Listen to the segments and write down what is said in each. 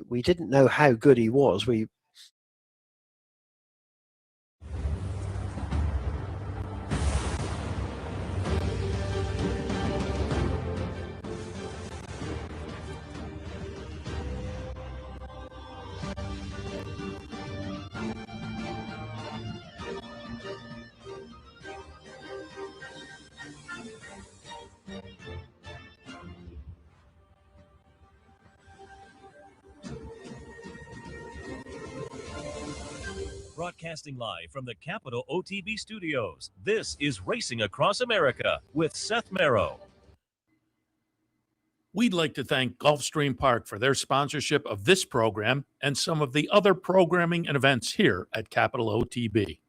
we didn't know how good he was. Broadcasting live from the Capital OTB studios, this is Racing Across America with Seth Merrow. We'd like to thank Gulfstream Park for their sponsorship of this program and some of the other programming and events here at Capital OTB.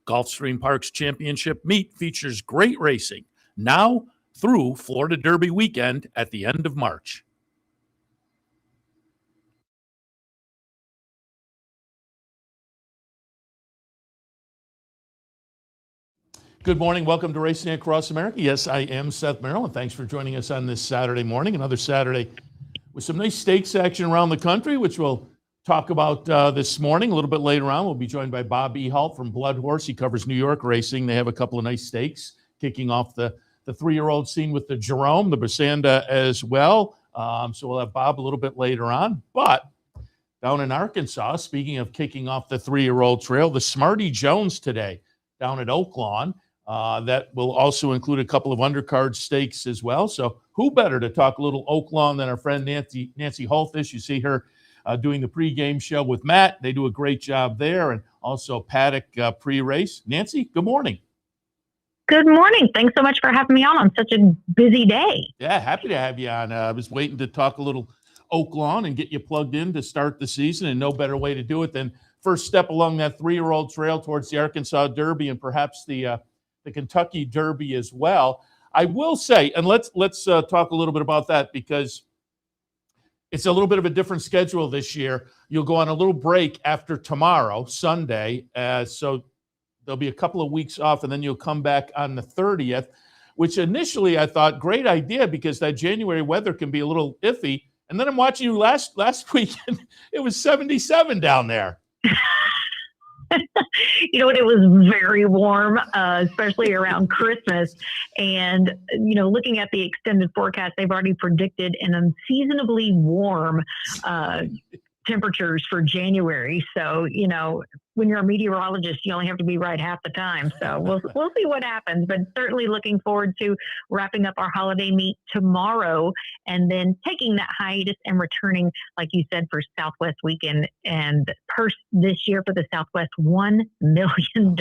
Gulfstream Park's championship meet features great racing now through Florida Derby weekend at the end of March. Good morning. Welcome to Racing Across America. Yes, I am Seth Merrow, and thanks for joining us on this Saturday morning, another Saturday with some nice stakes action around the country, which we'll talk about this morning. A little bit later on, we'll be joined by Bob Ehalt from Bloodhorse. He covers New York racing. They have a couple of nice stakes, kicking off the three-year-old scene with the Jerome, the Basanda as well. So we'll have Bob a little bit later on. But down in Arkansas, speaking of kicking off the three-year-old trail, the Smarty Jones today down at Oaklawn. That will also include a couple of undercard stakes as well. So who better to talk a little Oaklawn than our friend Nancy Holthus? You see her doing the pregame show with Matt. They do a great job there, and also paddock pre-race. Nancy, good morning. Good morning. Thanks so much for having me on such a busy day. Yeah, happy to have you on. I was waiting to talk a little Oaklawn and get you plugged in to start the season, and no better way to do it than first step along that three-year-old trail towards the Arkansas Derby and perhaps the Kentucky Derby as well. I will say, and let's talk a little bit about that because it's a little bit of a different schedule this year. You'll go on a little break after tomorrow, Sunday, so there'll be a couple of weeks off, and then you'll come back on the 30th, which initially I thought, great idea, because that January weather can be a little iffy. And then I'm watching you last weekend. It was 77 down there. You know what? It was very warm, especially around Christmas. And, looking at the extended forecast, they've already predicted an unseasonably warm temperatures for January. So, when you're a meteorologist, you only have to be right half the time. So we'll see what happens, but certainly looking forward to wrapping up our holiday meet tomorrow and then taking that hiatus and returning, like you said, for Southwest weekend, and purse this year for the Southwest, $1 million.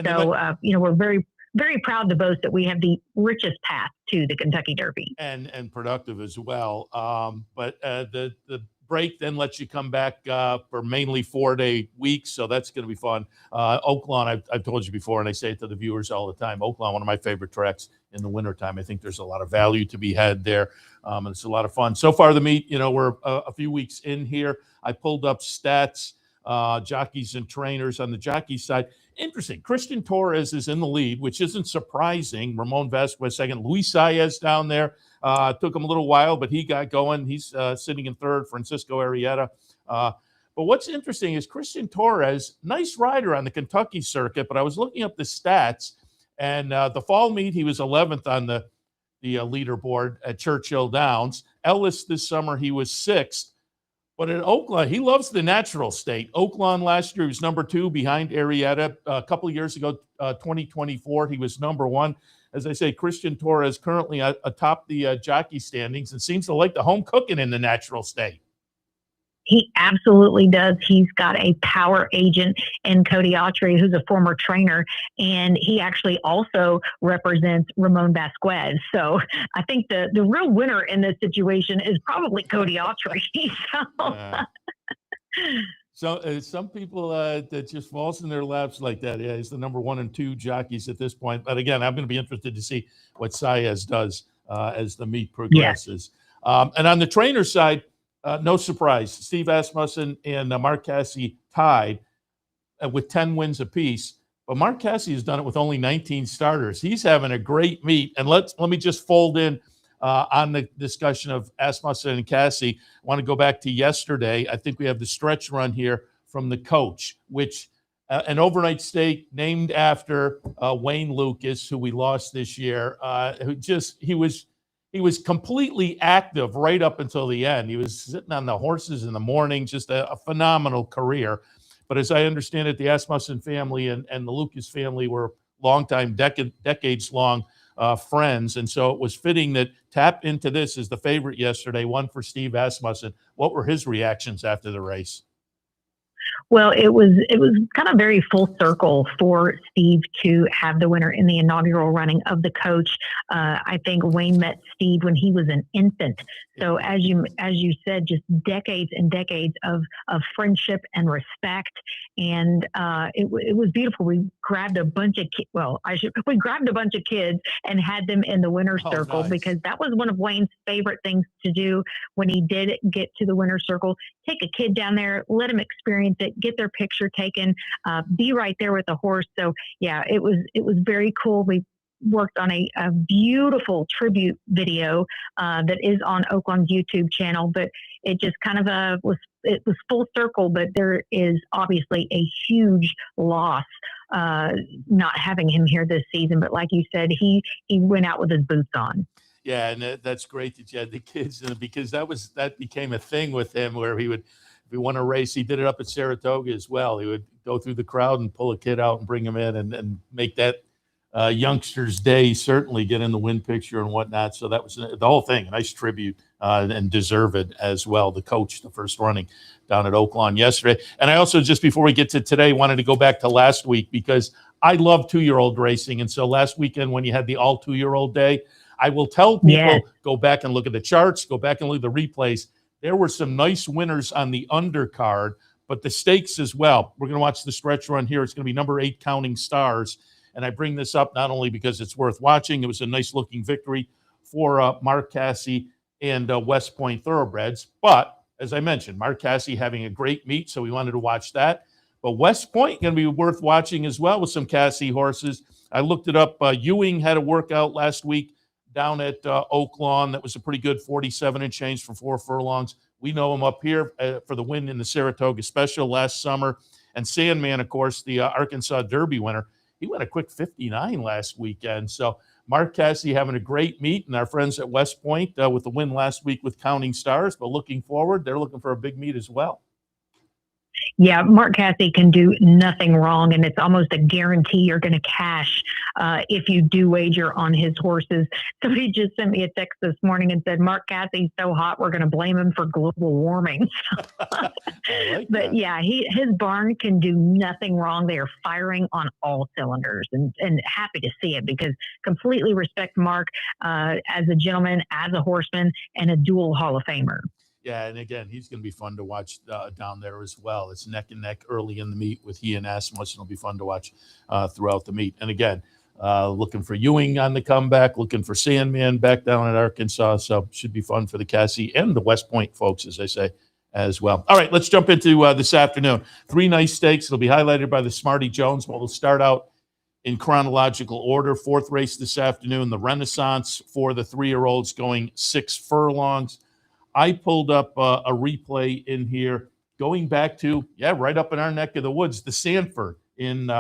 So, we're very, very proud to boast that we have the richest path to the Kentucky Derby. And productive as well. But the break then lets you come back for mainly 4-day weeks, so that's going to be fun. Oaklawn, I've told you before, and I say it to the viewers all the time, Oaklawn, one of my favorite tracks in the wintertime. I think there's a lot of value to be had there, and it's a lot of fun. So far, the meet, we're a few weeks in here. I pulled up stats, jockeys and trainers on the jockey side. Interesting. Christian Torres is in the lead, which isn't surprising. Ramon Vasquez second. Luis Saez down there. Took him a little while, but he got going. He's sitting in third. Francisco Arrieta. But what's interesting is Christian Torres, nice rider on the Kentucky circuit, but I was looking up the stats, and the fall meet, he was 11th on the leaderboard at Churchill Downs. Ellis this summer, he was 6th. But at Oaklawn, he loves the natural state. Oaklawn last year, he was number 2 behind Arrieta. A couple of years ago, 2024, he was number 1. As I say, Christian Torres currently atop the jockey standings and seems to like the home cooking in the natural state. He absolutely does. He's got a power agent in Cody Autry, who's a former trainer, and he actually also represents Ramon Vasquez. So I think the real winner in this situation is probably Cody Autry. So some people that just falls in their laps like that. Yeah, he's the number 1 and 2 jockeys at this point. But again, I'm going to be interested to see what Saez does as the meet progresses. Yeah. And on the trainer side, no surprise, Steve Asmussen and Mark Casse tied with 10 wins apiece. But Mark Casse has done it with only 19 starters. He's having a great meet. And let me just fold in on the discussion of Asmussen and Cassie, I want to go back to yesterday. I think we have the stretch run here from the coach, which an overnight steak named after Wayne Lucas, who we lost this year, he was completely active right up until the end. He was sitting on the horses in the morning, just a phenomenal career. But as I understand it, the Asmussen family and the Lucas family were longtime, decades-long friends. And so it was fitting that Tap Into This is the favorite yesterday, one for Steve Asmussen. What were his reactions after the race? Well, it was kind of very full circle for Steve to have the winner in the inaugural running of the coach. I think Wayne met Steve when he was an infant. So as you said, just decades and decades of friendship and respect. And it was beautiful. We grabbed a bunch of we grabbed a bunch of kids and had them in the winner's circle, nice. Because that was one of Wayne's favorite things to do when he did get to the winner's circle. Take a kid down there, let them experience it, get their picture taken, be right there with the horse. So yeah, it was very cool. We worked on a beautiful tribute video that is on Oaklawn's YouTube channel, but it just kind of was full circle. But there is obviously a huge loss not having him here this season. But like you said, he went out with his boots on. Yeah, and that's great that you had the kids in it, because that became a thing with him, where he would, if he won a race, he did it up at Saratoga as well. He would go through the crowd and pull a kid out and bring him in and make that youngster's day, certainly get in the win picture and whatnot. So that was the whole thing. A nice tribute and deserved as well. The coach, the first running down at Oaklawn yesterday. And I also, just before we get to today, wanted to go back to last week, because I love 2-year-old racing. And so last weekend, when you had the all 2-year-old day, I will tell people, go back and look at the charts, go back and look at the replays. There were some nice winners on the undercard, but the stakes as well. We're going to watch the stretch run here. It's going to be number 8, Counting Stars. And I bring this up not only because it's worth watching. It was a nice-looking victory for Mark Cassie and West Point Thoroughbreds. But, as I mentioned, Mark Cassie having a great meet, so we wanted to watch that. But West Point going to be worth watching as well with some Cassie horses. I looked it up. Ewing had a workout last week down at Oaklawn. That was a pretty good 47 and change for 4 furlongs. We know him up here for the win in the Saratoga Special last summer. And Sandman, of course, the Arkansas Derby winner, he went a quick 59 last weekend. So Mark Cassie having a great meet, and our friends at West Point with the win last week with Counting Stars. But looking forward, they're looking for a big meet as well. Yeah, Mark Cassie can do nothing wrong, and it's almost a guarantee you're going to cash if you do wager on his horses. Somebody just sent me a text this morning and said, Mark Cassie's so hot, we're going to blame him for global warming. But yeah, his barn can do nothing wrong. They are firing on all cylinders, and happy to see it, because completely respect Mark as a gentleman, as a horseman, and a dual Hall of Famer. Yeah, and again, he's going to be fun to watch down there as well. It's neck and neck early in the meet with he and Asmussen. It'll be fun to watch throughout the meet. And again, looking for Ewing on the comeback, looking for Sandman back down at Arkansas. So should be fun for the Cassie and the West Point folks, as I say, as well. All right, let's jump into this afternoon. 3 nice stakes. It'll be highlighted by the Smarty Jones. But we'll start out in chronological order. 4th race this afternoon, the Renaissance for the 3-year-olds, going 6 furlongs. I pulled up a replay in here going back to, right up in our neck of the woods, the Sanford in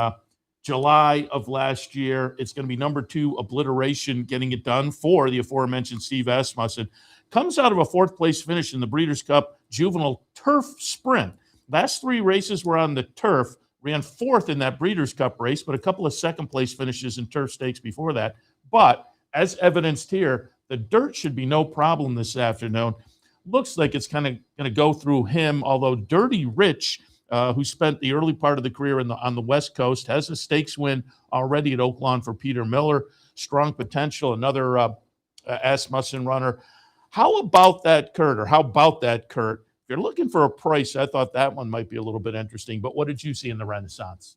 July of last year. It's going to be number 2, Obliteration, getting it done for the aforementioned Steve Asmussen. Comes out of a 4th place finish in the Breeders' Cup Juvenile Turf Sprint. Last 3 races were on the turf, ran 4th in that Breeders' Cup race, but a couple of 2nd place finishes in turf stakes before that. But as evidenced here, the dirt should be no problem this afternoon. Looks like it's kind of going to go through him, although Dirty Rich, who spent the early part of the career on the West Coast, has a stakes win already at Oaklawn for Peter Miller. Strong potential, another Asmussen runner. How about that, Kurt? If you're looking for a price, I thought that one might be a little bit interesting. But what did you see in the Renaissance?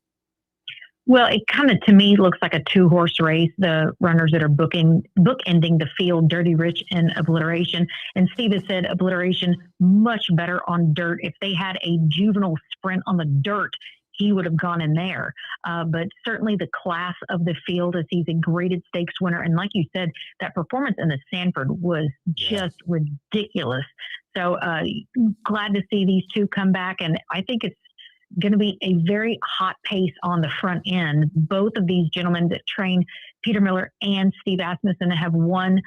Well, it kind of, to me, looks like a 2-horse race. The runners that are bookending the field, Dirty Rich and Obliteration. And Steve has said Obliteration much better on dirt. If they had a juvenile sprint on the dirt, he would have gone in there. But certainly the class of the field, as he's a graded stakes winner. And like you said, that performance in the Sanford was just ridiculous. So glad to see these two come back. And I think it's going to be a very hot pace on the front end. Both of these gentlemen that train Peter Miller and Steve Asmussen have won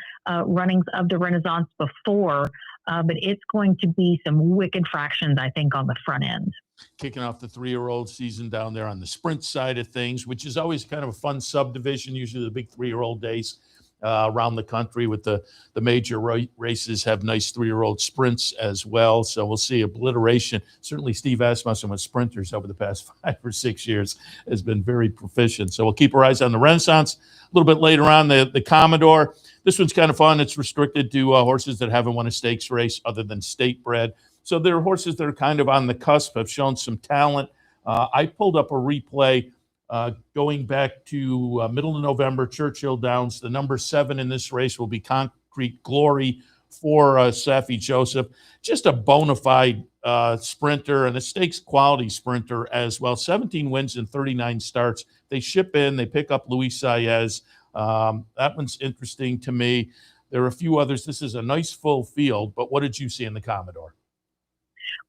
runnings of the Renaissance before, but it's going to be some wicked fractions, I think, on the front end. Kicking off the 3-year-old season down there on the sprint side of things, which is always kind of a fun subdivision. Usually the big 3-year-old days around the country with the major races have nice 3-year-old sprints as well. So we'll see obliteration. Certainly Steve Asmussen with sprinters over the past 5 or 6 years has been very proficient. So we'll keep our eyes on the Renaissance. A little bit later on, the Commodore. This one's kind of fun. It's restricted to horses that haven't won a stakes race other than state bred. So there are horses that are kind of on the cusp, have shown some talent. I pulled up a replay going back to middle of November, Churchill Downs. The number 7 in this race will be Concrete Glory for Safi Joseph. Just a bona fide sprinter and a stakes quality sprinter as well. 17 wins in 39 starts. They ship in, they pick up Luis Saez. That one's interesting to me. There are a few others. This is a nice full field, but what did you see in the Commodore?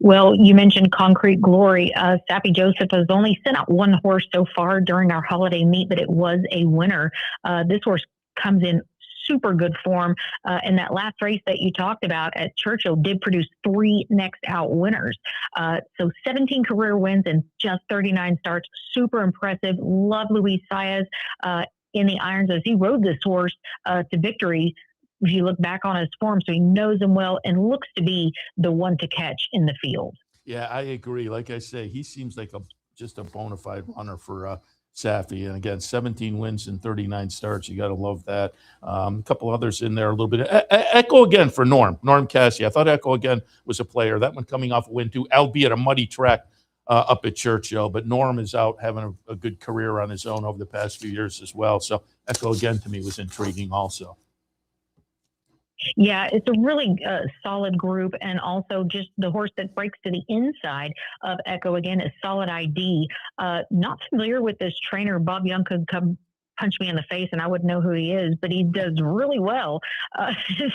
Well, you mentioned Concrete Glory. Safi Joseph has only sent out one horse so far during our holiday meet, but it was a winner. This horse comes in super good form. And that last race that you talked about at Churchill did produce 3 next out winners. So 17 career wins in just 39 starts. Super impressive. Love Luis Saez in the irons as he rode this horse to victory. If you look back on his form, so he knows him well and looks to be the one to catch in the field. Yeah, I agree. Like I say, he seems like just a bona fide runner for Safi. And again, 17 wins in 39 starts. You got to love that. A couple others in there a little bit. Echo again for Norm Cassie. I thought Echo again was a player. That one coming off a win too, albeit a muddy track up at Churchill. But Norm is out having a good career on his own over the past few years as well. So Echo again to me was intriguing also. Yeah, it's a really solid group, and also just the horse that breaks to the inside of Echo again is Solid ID. Not familiar with this trainer. Bob Young could come punch me in the face and I wouldn't know who he is, but he does really well.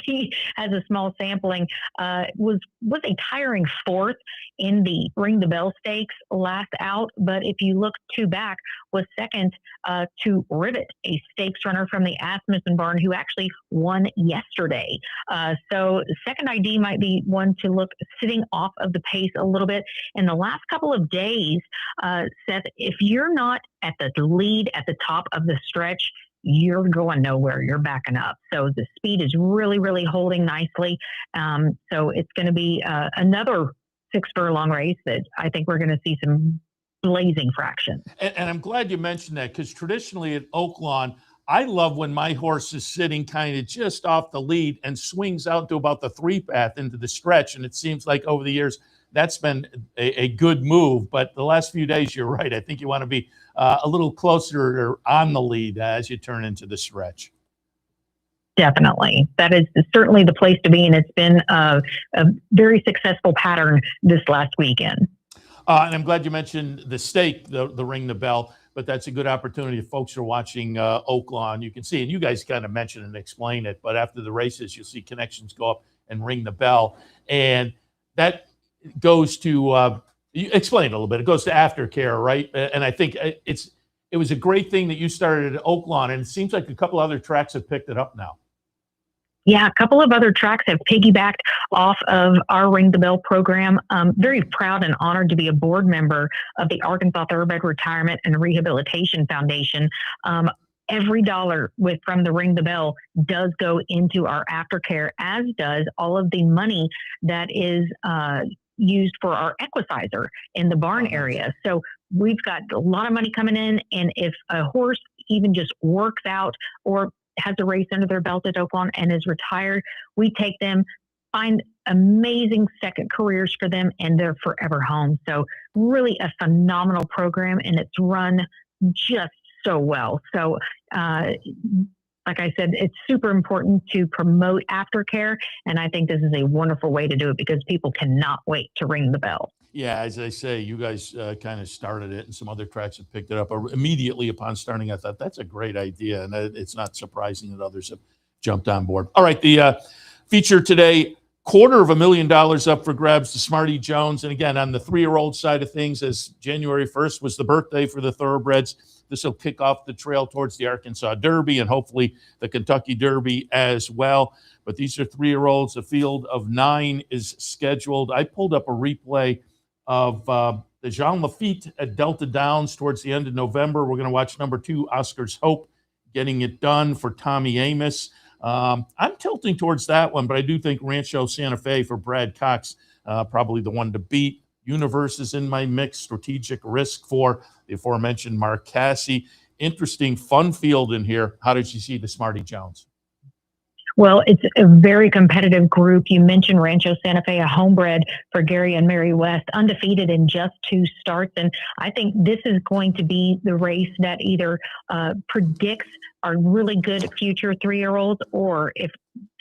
He has a small sampling. Was a tiring 4th in the Ring the Bell Stakes last out, but if you look 2 back, was second to Rivet, a stakes runner from the Asmussen barn who actually won yesterday. So Second ID might be one to look sitting off of the pace a little bit. In the last couple of days, Seth, if you're not at the lead at the top of the stretch, you're going nowhere. You're backing up. So the speed is really, really holding nicely. So it's going to be another 6 furlong race that I think we're going to see some blazing fractions. And I'm glad you mentioned that, because traditionally at Oaklawn, I love when my horse is sitting kind of just off the lead and swings out to about the 3 path into the stretch. And it seems like over the years, that's been a good move. But the last few days, you're right. I think you want to be a little closer on the lead as you turn into the stretch. Definitely. That is certainly the place to be. And it's been a very successful pattern this last weekend. And I'm glad you mentioned the stake, the Ring the Bell, but that's a good opportunity if folks are watching Oaklawn. You can see, and you guys kind of mention and explain it, but after the races, you'll see connections go up and ring the bell. And that goes to, you explain a little bit, it goes to aftercare, right? And I think it was a great thing that you started at Oaklawn, and it seems like a couple other tracks have picked it up now. Yeah, a couple of other tracks have piggybacked off of our Ring the Bell program. Very proud and honored to be a board member of the Arkansas Thoroughbred Retirement and Rehabilitation Foundation. Every dollar from the Ring the Bell does go into our aftercare, as does all of the money that is used for our equicizer in the barn area. So we've got a lot of money coming in, and if a horse even just works out or has a race under their belt at Oaklawn and is retired, we take them, find amazing second careers for them, and they're forever home. So really a phenomenal program, and it's run just so well. So like I said, it's super important to promote aftercare, and I think this is a wonderful way to do it because people cannot wait to ring the bell. Yeah, as I say, you guys kind of started it, and some other tracks have picked it up. Immediately upon starting, I thought that's a great idea, and it's not surprising that others have jumped on board. All right, the feature today, $250,000 up for grabs, the Smarty Jones. And again, on the 3-year-old side of things, as January 1st was the birthday for the thoroughbreds, this will kick off the trail towards the Arkansas Derby and hopefully the Kentucky Derby as well. But these are 3-year-olds. A field of 9 is scheduled. I pulled up a replay of the Jean Lafitte at Delta Downs towards the end of November. We're going to watch number 2, Oscar's Hope, getting it done for Tommy Amos. I'm tilting towards that one, but I do think Rancho Santa Fe for Brad Cox, probably the one to beat. Universe is in my mix. Strategic Risk for the aforementioned Mark Cassie. Interesting, fun field in here. How did you see the Smarty Jones? Well, it's a very competitive group. You mentioned Rancho Santa Fe, a homebred for Gary and Mary West, undefeated in just 2 starts. And I think this is going to be the race that either predicts our really good future 3-year-olds, or if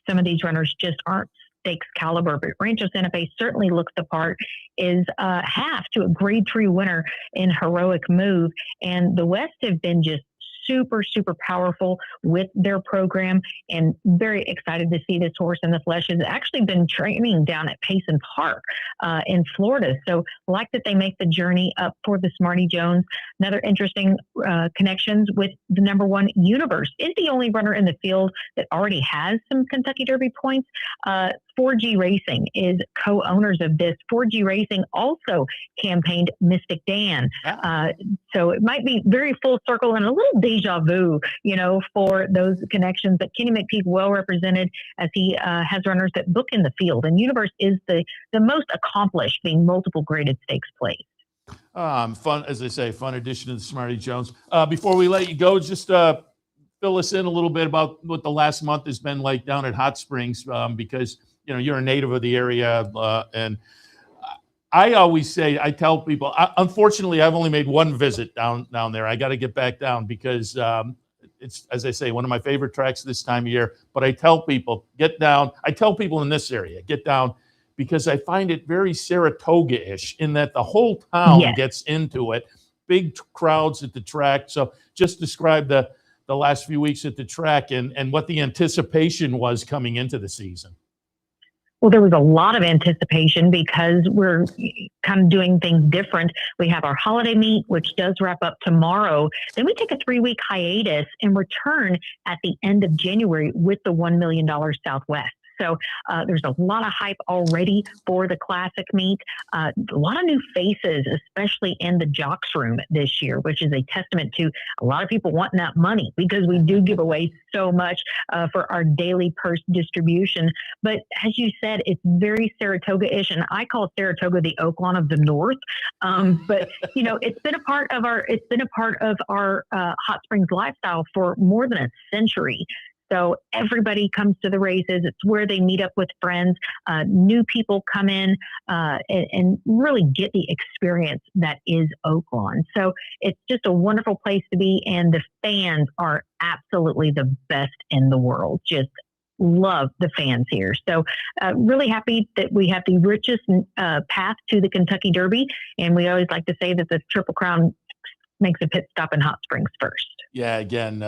some of these runners just aren't stakes caliber. But Rancho Santa Fe certainly looks the part, is half to a grade 3 winner in Heroic Move. And the West have been just super powerful with their program, and very excited to see this horse in the flesh. Has actually been training down at Payson Park in Florida. So like that they make the journey up for the Smarty Jones. Another interesting connections with the number 1, Universe, is the only runner in the field that already has some Kentucky Derby points. 4G Racing is co-owners of this. 4G Racing also campaigned Mystic Dan. So it might be very full circle and a little deja vu, for those connections. But Kenny McPeak well represented, as he has runners that book in the field. And Universe is the most accomplished, being multiple graded stakes placed. Fun, as I say, fun addition to the Smarty Jones. Before we let you go, just fill us in a little bit about what the last month has been like down at Hot Springs, because you're a native of the area, and I always say, I tell people, unfortunately, I've only made one visit down there. I got to get back down because it's, as I say, one of my favorite tracks this time of year. But I tell people, get down. I tell people in this area, get down, because I find it very Saratoga-ish in that the whole town gets into it. Big crowds at the track. So just describe the last few weeks at the track and what the anticipation was coming into the season. Well, there was a lot of anticipation because we're kind of doing things different. We have our holiday meet, which does wrap up tomorrow. Then we take a 3-week hiatus and return at the end of January with the $1 million Southwest. So there's a lot of hype already for the classic meet. A lot of new faces, especially in the jocks room this year, which is a testament to a lot of people wanting that money, because we do give away so much for our daily purse distribution. But as you said, it's very Saratoga-ish, and I call Saratoga the Oaklawn of the North. But it's been a part of our Hot Springs lifestyle for more than a century. So everybody comes to the races. It's where they meet up with friends. New people come in and really get the experience that is Oaklawn. So it's just a wonderful place to be. And the fans are absolutely the best in the world. Just love the fans here. So really happy that we have the richest path to the Kentucky Derby. And we always like to say that the Triple Crown makes a pit stop in Hot Springs first. Yeah, again,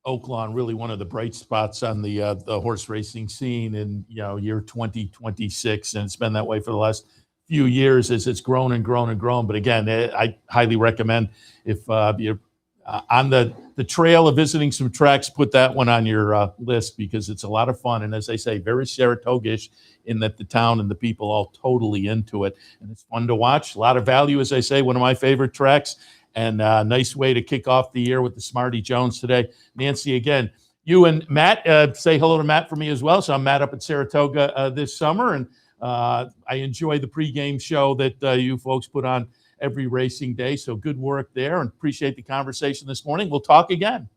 Oaklawn, really one of the bright spots on the horse racing scene in year 2026, and it's been that way for the last few years as it's grown and grown and grown. But again, I highly recommend, if you're on the trail of visiting some tracks, put that one on your list, because it's a lot of fun. And as I say, very Saratoga-ish in that the town and the people all totally into it, and it's fun to watch. A lot of value, as I say, one of my favorite tracks. And a nice way to kick off the year with the Smarty Jones today. Nancy, again, you and Matt, say hello to Matt for me as well. So I'm Matt up at Saratoga this summer, and I enjoy the pregame show that you folks put on every racing day. So good work there, and appreciate the conversation this morning. We'll talk again.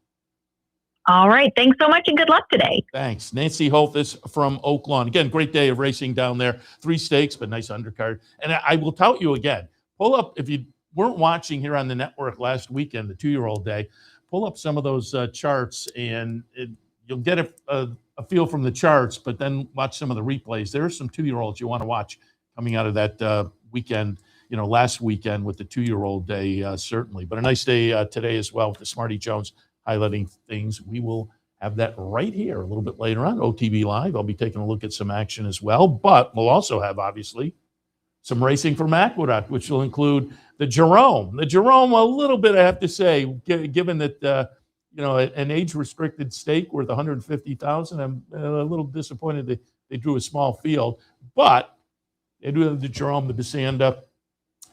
All right. Thanks so much, and good luck today. Thanks. Nancy Holthus from Oaklawn. Again, great day of racing down there. 3 stakes, but nice undercard. And I will tout you again. Pull up, if you weren't watching here on the network last weekend, the 2-year-old day, pull up some of those charts, and you'll get a feel from the charts, but then watch some of the replays. There are some 2-year-olds you want to watch coming out of that weekend last weekend with the 2-year-old day, certainly. But a nice day today as well with the Smarty Jones highlighting things. We will have that right here a little bit later on, OTB Live. I'll be taking a look at some action as well. But we'll also have, obviously, some racing from Aqueduct, which will include the Jerome. The Jerome, a little bit, I have to say, given that, an age-restricted stake worth $150,000, I'm a little disappointed that they drew a small field. But they do have the Jerome, the Basanda,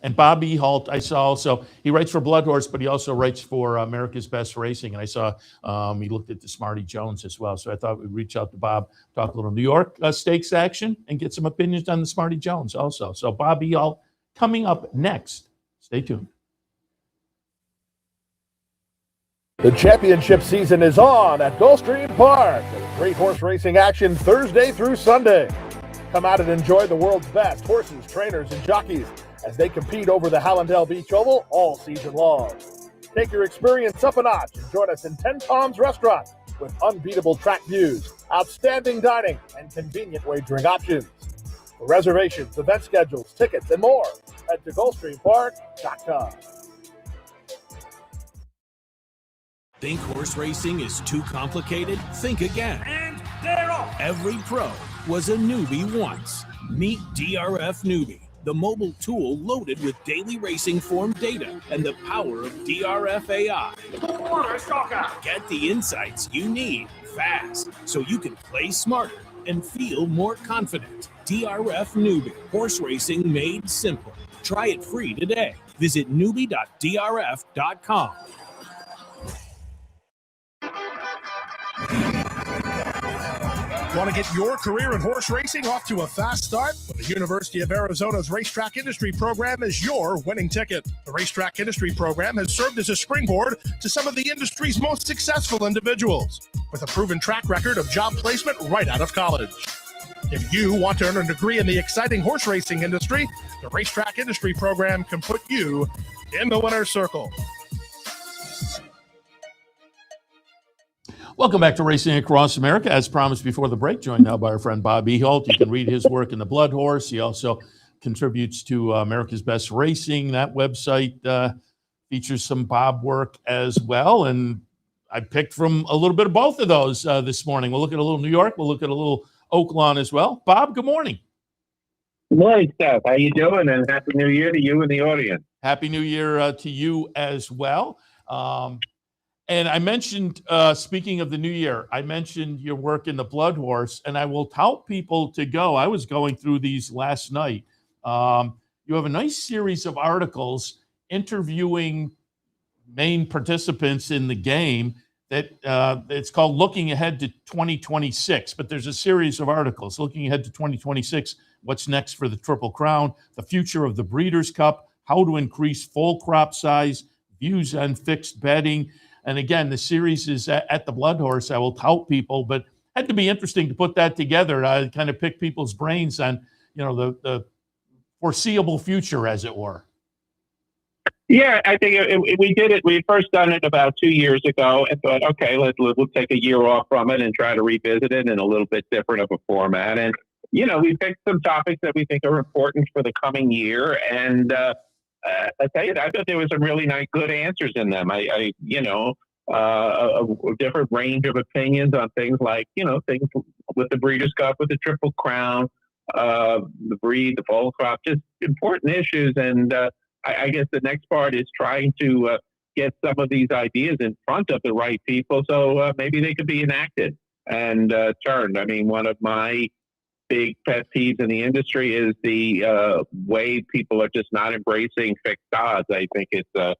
and Bob Ehalt, I saw also. He writes for Bloodhorse, but he also writes for America's Best Racing. And I saw he looked at the Smarty Jones as well. So I thought we'd reach out to Bob, talk a little New York stakes action, and get some opinions on the Smarty Jones also. So Bob Ehalt coming up next. Stay tuned. The championship season is on at Gulfstream Park. Great horse racing action Thursday through Sunday. Come out and enjoy the world's best horses, trainers, and jockeys as they compete over the Hallandale Beach Oval all season long. Take your experience up a notch and join us in 10 Palms Restaurant with unbeatable track views, outstanding dining, and convenient wagering options. For reservations, event schedules, tickets, and more, head to GulfstreamPark.com. Think horse racing is too complicated? Think again. And they're off. Every pro was a newbie once. Meet DRF Newbie, the mobile tool loaded with daily racing form data and the power of DRF AI. Get the insights you need fast so you can play smarter and feel more confident. DRF Newbie, horse racing made simple. Try it free today. Visit newbie.drf.com. Want to get your career in horse racing off to a fast start? Well, the University of Arizona's Racetrack Industry Program is your winning ticket. The Racetrack Industry Program has served as a springboard to some of the industry's most successful individuals, with a proven track record of job placement right out of college. If you want to earn a degree in the exciting horse racing industry, the Racetrack Industry Program can put you in the winner's circle. Welcome back to Racing Across America. As promised before the break, joined now by our friend Bob Ehalt. You can read his work in the Bloodhorse. He also contributes to America's Best Racing. That website features some Bob work as well. And I picked from a little bit of both of those this morning. We'll look at a little New York. We'll look at a little Oaklawn as well. Bob, good morning. Good morning, Seth. How you doing? And Happy New Year to you and the audience. Happy New Year to you as well. And I mentioned, speaking of the new year, I mentioned your work in the Bloodhorse, and I will tout people to go. I was going through these last night. You have a nice series of articles interviewing main participants in the game that it's called Looking Ahead to 2026. But there's a series of articles looking ahead to 2026, what's next for the Triple Crown, the future of the Breeders' Cup, how to increase full crop size, views on fixed betting. And again, the series is at the Bloodhorse. I will tout people, but it had to be interesting to put that together. I kind of pick people's brains on, the foreseeable future, as it were. Yeah, I think we did it. We first done it about 2 years ago and thought, okay, we'll take a year off from it and try to revisit it in a little bit different of a format. And, we picked some topics that we think are important for the coming year. And, I tell you, I thought there was some really nice, good answers in them. a different range of opinions on things like, things with the Breeders' Cup, with the Triple Crown, the breed, the full crop, just important issues. And I guess the next part is trying to get some of these ideas in front of the right people so maybe they could be enacted and turned. I mean, one of my big pet peeves in the industry is the way people are just not embracing fixed odds. I think it's a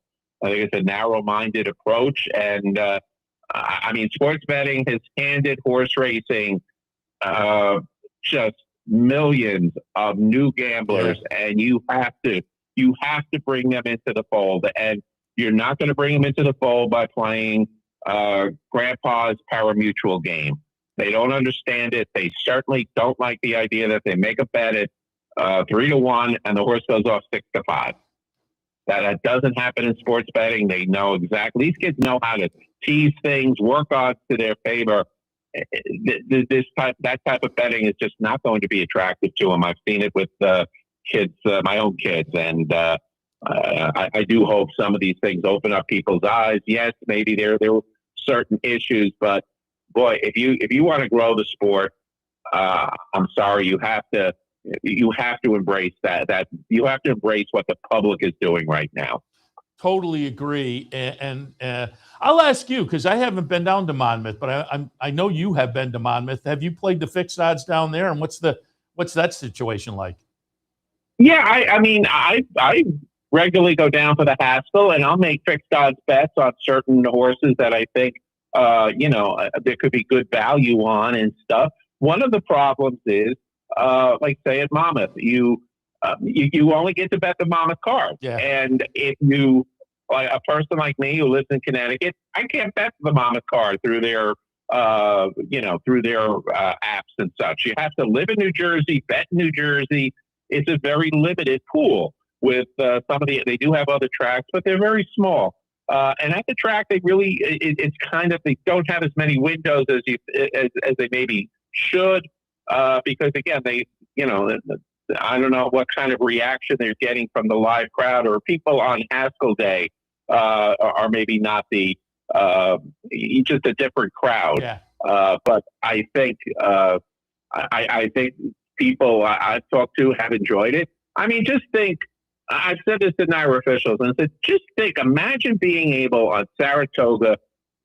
narrow-minded approach, and sports betting has handed horse racing just millions of new gamblers, and you have to bring them into the fold. And you're not going to bring them into the fold by playing Grandpa's pari-mutuel game. They don't understand it. They certainly don't like the idea that they make a bet at 3-1 and the horse goes off 6-5. That doesn't happen in sports betting. They know exactly. These kids know how to tease things, work odds to their favor. That type of betting is just not going to be attractive to them. I've seen it with kids, my own kids, and I do hope some of these things open up people's eyes. Yes, maybe there were certain issues, but boy, if you want to grow the sport, I'm sorry, you have to embrace that you have to embrace what the public is doing right now. Totally agree. And I'll ask you, because I haven't been down to Monmouth, but I know you have been to Monmouth. Have you played the fixed odds down there? And what's that situation like? Yeah, I mean, I regularly go down to the Haskell, and I'll make fixed odds bets on certain horses that I think, there could be good value on and stuff. One of the problems is, like say at Monmouth, you only get to bet the Monmouth card. Yeah. And if you, like a person like me who lives in Connecticut, I can't bet the Monmouth card through their apps and such. You have to live in New Jersey, bet in New Jersey. It's a very limited pool with they do have other tracks, but they're very small. And at the track, they really, it's kind of, they don't have as many windows as they maybe should, because again, I don't know what kind of reaction they're getting from the live crowd, or people on Haskell Day are maybe not just a different crowd. Yeah. But I think I think people I've talked to have enjoyed it. I mean, just think. I've said this to NYRA officials, and I said, just think. Imagine being able on Saratoga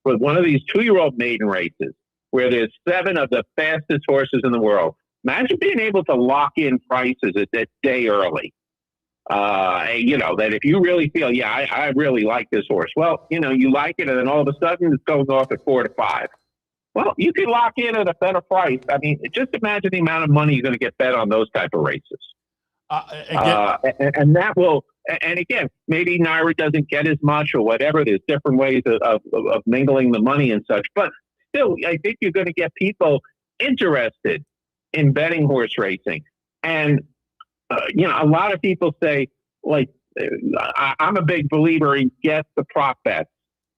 with one of these 2-year-old maiden races, where there's 7 of the fastest horses in the world. Imagine being able to lock in prices at that day early. That if you really feel, I really like this horse. Well, you like it, and then all of a sudden it goes off at 4 to 5. Well, you could lock in at a better price. I mean, just imagine the amount of money you're going to get bet on those type of races. And that will, and again, maybe NYRA doesn't get as much or whatever. There's different ways of mingling the money and such. But still, I think you're going to get people interested in betting horse racing. And, a lot of people say, like, I'm a big believer in get the prop bets.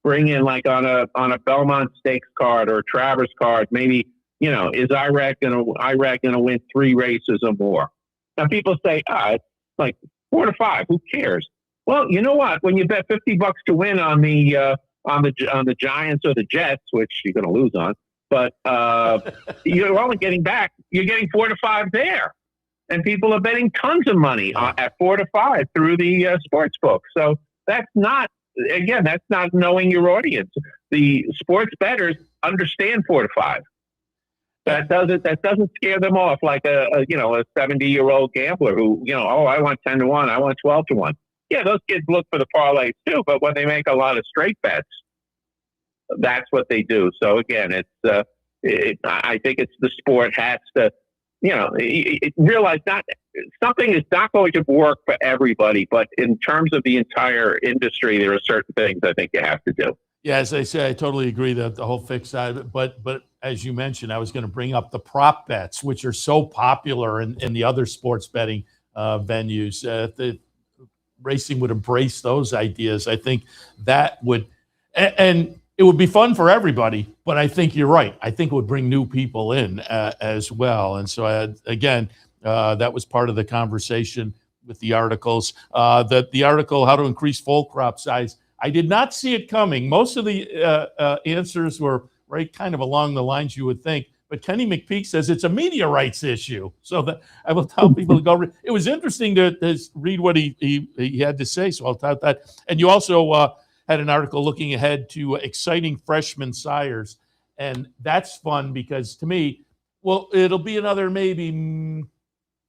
Bring in, like, on a Belmont Stakes card or a Travers card, maybe, is Iraq going to win 3 races or more? Now people say, it's like 4 to 5. Who cares? Well, you know what? When you bet $50 to win on the Giants or the Jets, which you're going to lose on, but you're only getting back. You're getting 4 to 5 there, and people are betting tons of money at 4 to 5 through the sports book. So that's not knowing your audience. The sports bettors understand 4 to 5. That doesn't scare them off like a 70-year-old gambler who, I want 10 to 1, I want 12 to 1. Yeah, those kids look for the parlays too, but when they make a lot of straight bets, that's what they do. So again, I think it's the sport has to, realize something is not going to work for everybody, but in terms of the entire industry, there are certain things I think you have to do. Yeah, as I say, I totally agree that the whole fixed side of it. But as you mentioned, I was going to bring up the prop bets, which are so popular in the other sports betting venues. If the racing would embrace those ideas, I think that would, and it would be fun for everybody. But I think you're right. I think it would bring new people in as well. And so, that was part of the conversation with the articles. The article, How to Increase Foal Crop Size, I did not see it coming. Most of the answers were right kind of along the lines you would think. But Kenny McPeak says it's a media rights issue. So that I will tell people to go. It was interesting to read what he had to say. So I'll tout that. And you also had an article looking ahead to exciting freshman sires. And that's fun because to me, it'll be another maybe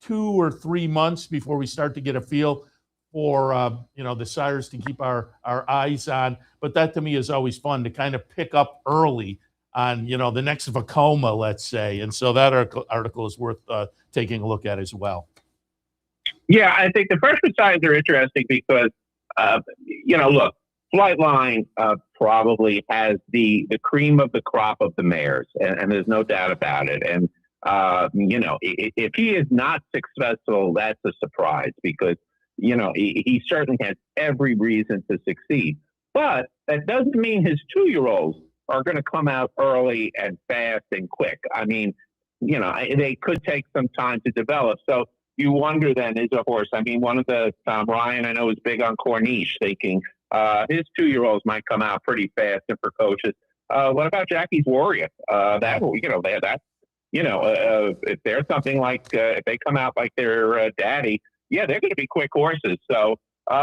2 or 3 months before we start to get a feel for the sires to keep our eyes on. But that to me is always fun to kind of pick up early on the next Vacoma, let's say. And so that article is worth taking a look at as well. Yeah, I think the freshman sires are interesting because look, Flightline probably has the cream of the crop of the mares, and there's no doubt about it. And if he is not successful, that's a surprise because he certainly has every reason to succeed. But that doesn't mean his 2-year-olds are going to come out early and fast and quick. I mean, they could take some time to develop. So, you wonder then, is a horse. I mean, one of the Ryan I know is big on Corniche, thinking his 2-year-olds might come out pretty fast and precocious. What about Jackie's Warrior? That if they're something like if they come out like their daddy, yeah, they're going to be quick horses. So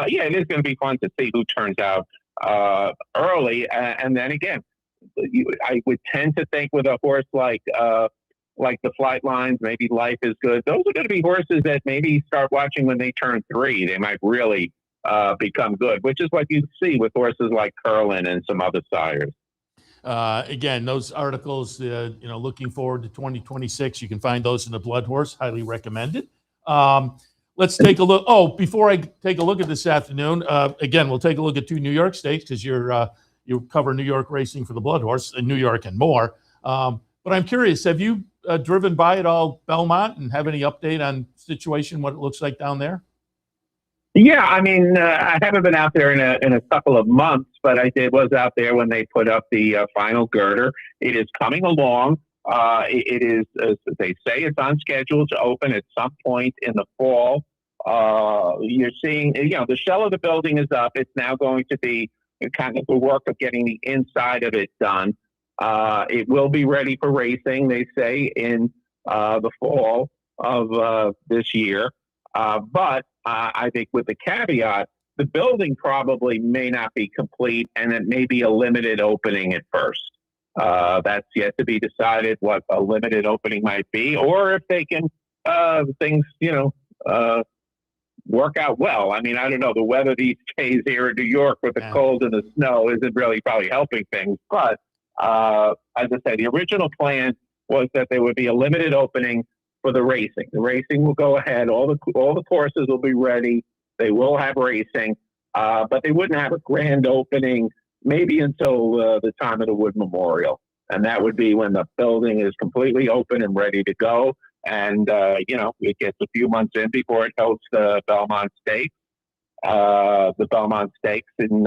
yeah, it is going to be fun to see who turns out early. And then again, I would tend to think with a horse like the Flight Lines, maybe Life is Good. Those are going to be horses that maybe start watching when they turn 3. They might really become good, which is what you see with horses like Curlin and some other sires. Again, those articles, looking forward to 2026, you can find those in the Bloodhorse. Highly recommended. Let's take a look. Oh, before I take a look at this afternoon, again, we'll take a look at 2 New York states because you cover New York racing for the Bloodhorse in New York and more. But I'm curious, have you driven by at all Belmont and have any update on situation, what it looks like down there? Yeah, I mean, I haven't been out there in a couple of months, but I was out there when they put up the final girder. It is coming along. It is, as they say, it's on schedule to open at some point in the fall. You're seeing, the shell of the building is up. It's now going to be kind of the work of getting the inside of it done. It will be ready for racing, they say, in the fall of this year. But I think with the caveat, the building probably may not be complete, and it may be a limited opening at first. That's yet to be decided what a limited opening might be, or if they can things work out well. I mean, I don't know. The weather these days here in New York with the cold and the snow isn't really probably helping things. But as I said, the original plan was that there would be a limited opening for the racing. The racing will go ahead. All the courses will be ready. They will have racing, but they wouldn't have a grand opening maybe until the time of the Wood Memorial. And that would be when the building is completely open and ready to go. And, it gets a few months in before it hosts the Belmont Stakes, in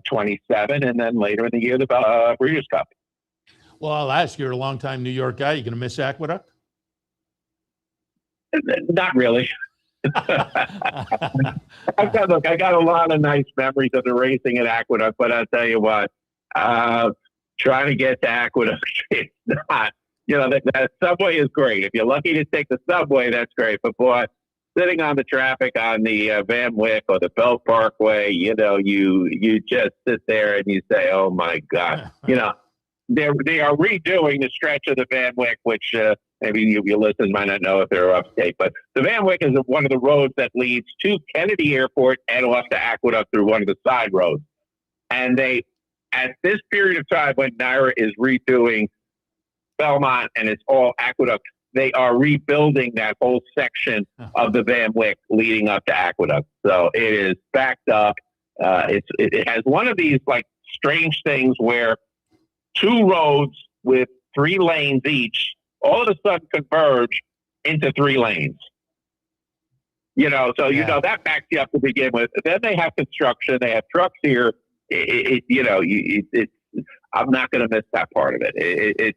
27, and then later in the year, the Breeders' Cup. Well, I'll ask you, you're a longtime New York guy. You going to miss Aqueduct? Not really. I got a lot of nice memories of the racing at Aqueduct, but I'll tell you what, trying to get to Aqueduct, it's not, that subway is great. If you're lucky to take the subway, that's great. But boy, sitting on the traffic on the Van Wyck or the Belt Parkway, you just sit there and you say, oh my God, they are redoing the stretch of the Van Wyck, which maybe your listeners might not know if they're upstate, but the Van Wyck is one of the roads that leads to Kennedy Airport and off to Aqueduct through one of the side roads. And they, at this period of time when NYRA is redoing Belmont and it's all Aqueduct, they are rebuilding that whole section of the Van Wyck leading up to Aqueduct. So it is backed up. It has one of these like strange things where 2 roads with 3 lanes each all of a sudden converge into 3 lanes. That backs you up to begin with. Then they have construction. They have trucks here. I'm not going to miss that part of it.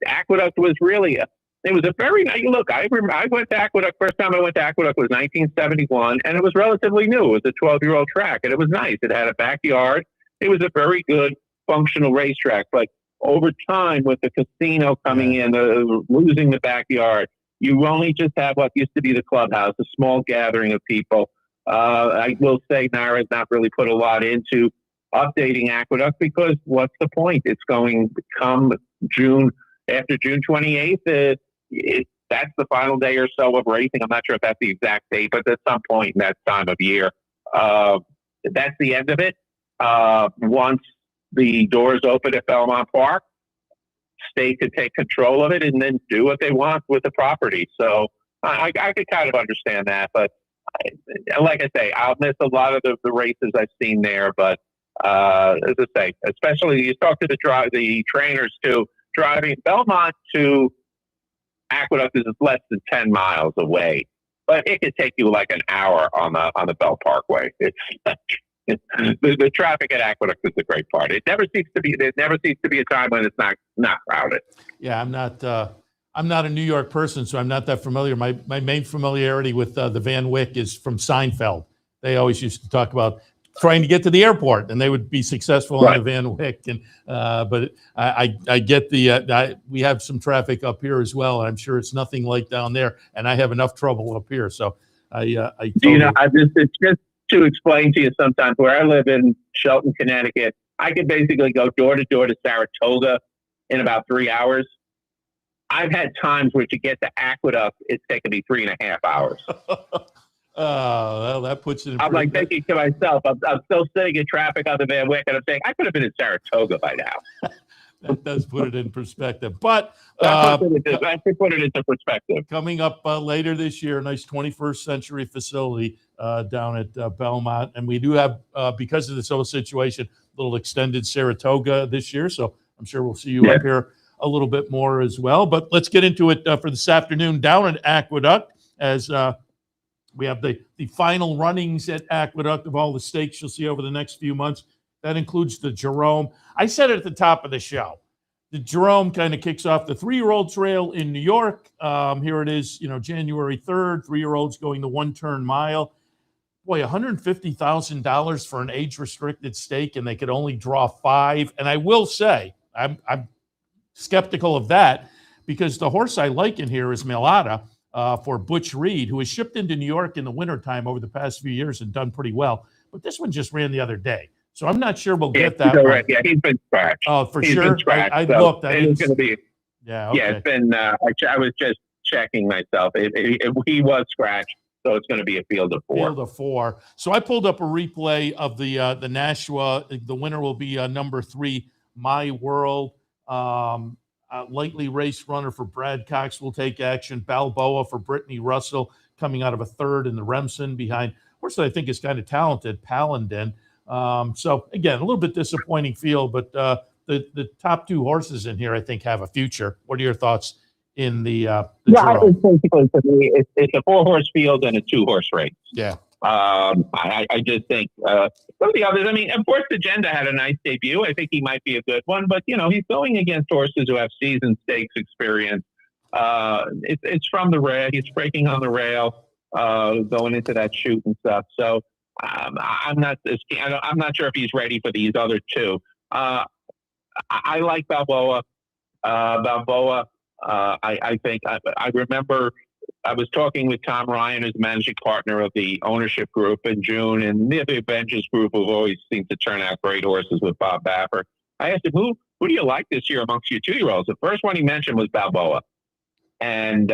Aqueduct was really, it was a very nice look. I remember I went to Aqueduct, first time I went to Aqueduct was 1971, and it was relatively new. It was a 12-year-old track, and it was nice. It had a backyard. It was a very good functional racetrack, but over time with the casino coming in, losing the backyard, you only just have what used to be the clubhouse, a small gathering of people. I will say NYRA has not really put a lot into updating Aqueduct because what's the point? It's going to come after June 28th. That's the final day or so of racing. I'm not sure if that's the exact date, but at some point in that time of year, that's the end of it. Once the doors open at Belmont Park, state could take control of it and then do what they want with the property. So I could kind of understand that, but like I say, I'll miss a lot of the races I've seen there. But as I say, especially you talk to the trainers too. Driving Belmont to Aqueduct is less than 10 miles away, but it could take you like an hour on the Belt Parkway. It's the traffic at Aqueduct is the great part. There never seems to be a time when it's not crowded. Yeah, I'm I'm not a New York person, so I'm not that familiar. My main familiarity with the Van Wyck is from Seinfeld. They always used to talk about trying to get to the airport, and they would be successful on the Van Wyck. And but I get we have some traffic up here as well, and I'm sure it's nothing like down there. And I have enough trouble up here, so I totally... it's just to explain to you sometimes where I live in Shelton, Connecticut. I could basically go door to door to Saratoga in about 3 hours. I've had times where to get to Aqueduct, it's taken me 3.5 hours. Well, that puts it in... I'm like thinking to myself, I'm still sitting in traffic on the Van Wyck, and I'm saying, I could have been in Saratoga by now. That does put it in perspective. But I could put it into perspective. Coming up later this year, a nice 21st century facility down at Belmont. And we do have, because of this whole situation, a little extended Saratoga this year. So I'm sure we'll see you up here a little bit more as well. But let's get into it for this afternoon down at Aqueduct, as we have the final runnings at Aqueduct of all the stakes you'll see over the next few months. That includes the Jerome. I said it at the top of the show. The Jerome kind of kicks off the 3-year-old trail in New York. Here it is, January 3rd, 3-year-olds going the 1-turn mile. Boy, $150,000 for an age-restricted stake, and they could only draw 5. And I will say, I'm skeptical of that, because the horse I like in here is Melada for Butch Reed, who has shipped into New York in the wintertime over the past few years and done pretty well. But this one just ran the other day. So I'm not sure we'll get that one. Right. Yeah, he's been scratched. Oh, for he's sure. Been scratched, I looked. It's going to be. Yeah. Okay. Yeah, it's been. I was just checking myself. He was scratched, so it's going to be a field of 4. Field of 4. So I pulled up a replay of the Nashua. The winner will be number 3, My World. Lightly raced runner for Brad Cox will take action. Balboa for Brittany Russell, coming out of a 3rd in the Remsen behind horse that I think is kind of talented, Paladin. So again, a little bit disappointing field, but the top 2 horses in here, I think, have a future. What are your thoughts in the Jerome? Basically, for me, it's a 4-horse field and a 2-horse race. Yeah. I just think some of the others. I mean, of course, Agenda had a nice debut. I think he might be a good one, but he's going against horses who have seasoned stakes experience. It's from the rail. He's breaking on the rail, going into that chute and stuff. So I'm not sure if he's ready for these other 2. I like Balboa. I think I remember I was talking with Tom Ryan, who's the managing partner of the ownership group, in June, and the Avengers group have always seemed to turn out great horses with Bob Baffer. I asked him, who do you like this year amongst your 2-year-olds? The first one he mentioned was Balboa, and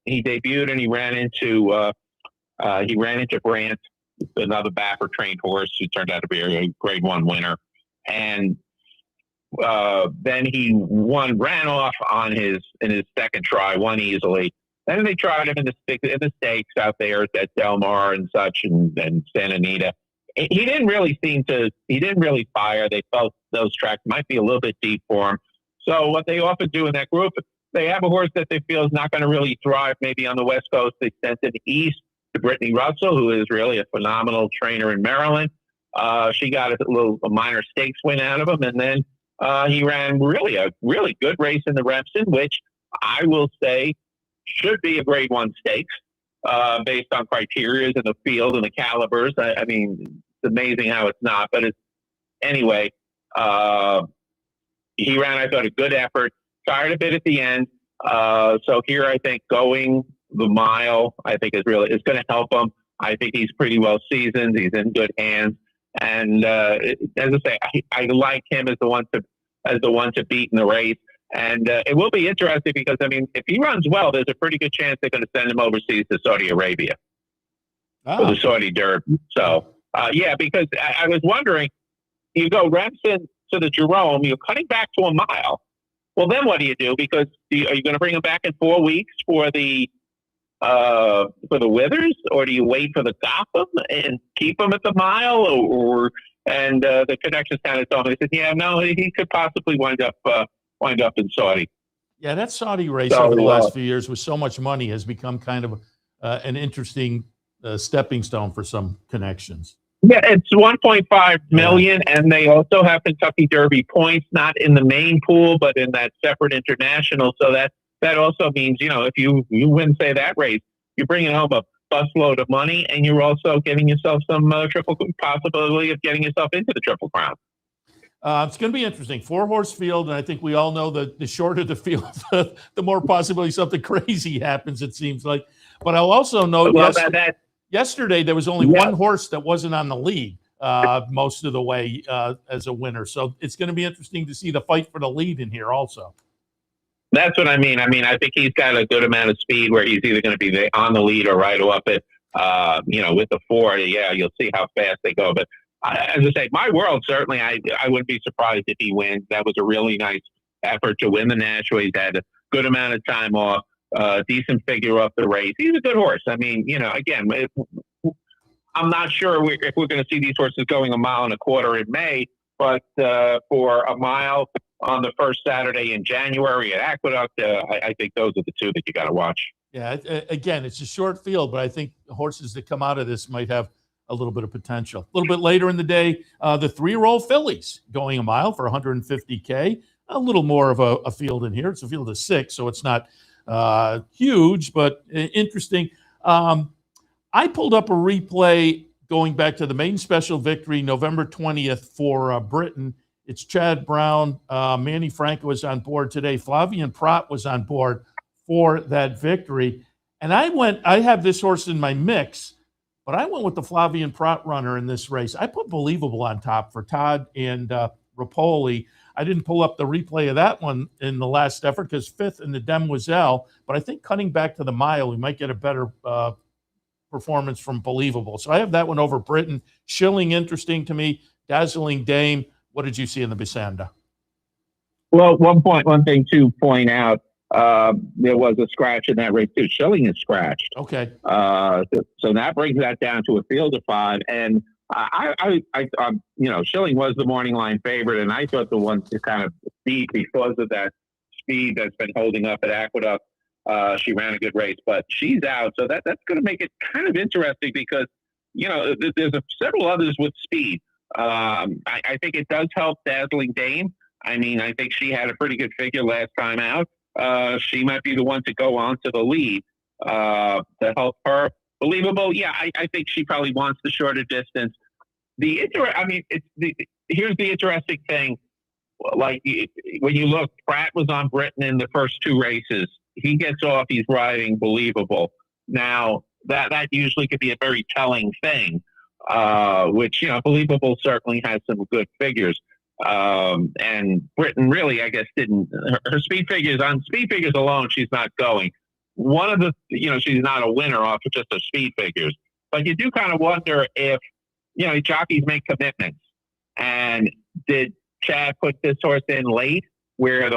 he debuted and he ran into Grant, another Baffer trained horse who turned out to be a Grade 1 winner, and then he ran off in his second try, won easily. Then they tried him in the stakes out there at Del Mar and such, and Santa Anita. He didn't really fire. They felt those tracks might be a little bit deep for him. So what they often do in that group, they have a horse that they feel is not going to really thrive maybe on the West Coast. They sent it east to Brittany Russell, who is really a phenomenal trainer in Maryland. She got a minor stakes win out of him, and then he ran a really good race in the Remsen, which I will say should be a Grade 1 stakes based on criteria and the field and the calibers. I mean, it's amazing how it's not, but anyway. He ran, I thought, a good effort. Tired a bit at the end. So here, I think going the mile, I think is going to help him. I think he's pretty well seasoned. He's in good hands, and as I say, I like him as the one to beat in the race. And it will be interesting because, I mean, if he runs well, there's a pretty good chance they're going to send him overseas to Saudi Arabia for the Saudi Derby. So, because I was wondering, you go Remsen to the Jerome, you're cutting back to a mile. Well, then what do you do? Because are you going to bring him back in 4 weeks for the Withers, or do you wait for the Gotham and keep him at the mile? And the connections kind of told me, they said, he could possibly wind up in Saudi. Yeah, that Saudi race over the last few years with so much money has become kind of an interesting stepping stone for some connections. Yeah, it's 1.5 million, and they also have Kentucky Derby points, not in the main pool, but in that separate international. So that that also means, if you win, say, that race, you're bringing home a busload of money, and you're also getting yourself some possibility of getting yourself into the Triple Crown. It's going to be interesting. 4-horse field, and I think we all know that the shorter the field, the more possibility something crazy happens, it seems like. But I'll also note yesterday there was only one horse that wasn't on the lead most of the way as a winner. So it's going to be interesting to see the fight for the lead in here also. That's what I mean. I think he's got a good amount of speed where he's either going to be on the lead or right up it. With the 4, you'll see how fast they go. But as I say, My World, certainly, I wouldn't be surprised if he wins. That was a really nice effort to win the National. He's had a good amount of time off, decent figure up the race. He's a good horse. Again, I'm not sure if we're going to see these horses going 1.25 miles in May, but for a mile on the first Saturday in January at Aqueduct, I think those are the two that you got to watch. Yeah, again, it's a short field, but I think horses that come out of this might have a little bit of potential. A little bit later in the day, the 3-year-old fillies going 1 mile for $150K. A little more of a field in here. It's a field of 6, so it's not huge, but interesting. I pulled up a replay going back to the main special victory, November 20th for Britain. It's Chad Brown. Manny Franco was on board today. Flavien Prat was on board for that victory. And I have this horse in my mix, but I went with the Flavien Prat runner in this race. I put Believable on top for Todd and Rapoli. I didn't pull up the replay of that one in the last effort because 5th in the Demoiselle, but I think cutting back to the mile, we might get a better performance from Believable. So I have that one over Britain. Schilling, interesting to me. Dazzling Dame. What did you see in the Bisanda? Well, one thing to point out, there was a scratch in that race too. Schilling is scratched. Okay. So that brings that down to a field of 5. And Schilling was the morning line favorite, and I thought the one to kind of beat because of that speed that's been holding up at Aqueduct. She ran a good race, but she's out. So that's going to make it kind of interesting because, there's several others with speed. I think it does help Dazzling Dame. I think she had a pretty good figure last time out. She might be the one to go on to the lead to help her. Believable, I think she probably wants the shorter distance. Here's the interesting thing. Like when you look, Pratt was on Britain in the first 2 races. He gets off, he's riding Believable. Now that usually could be a very telling thing. Which Believable certainly has some good figures. And Britain really, I guess, didn't. Her speed figures alone, she's not going. One of the, she's not a winner off of just her speed figures. But you do kind of wonder if, jockeys make commitments. And did Chad put this horse in late, where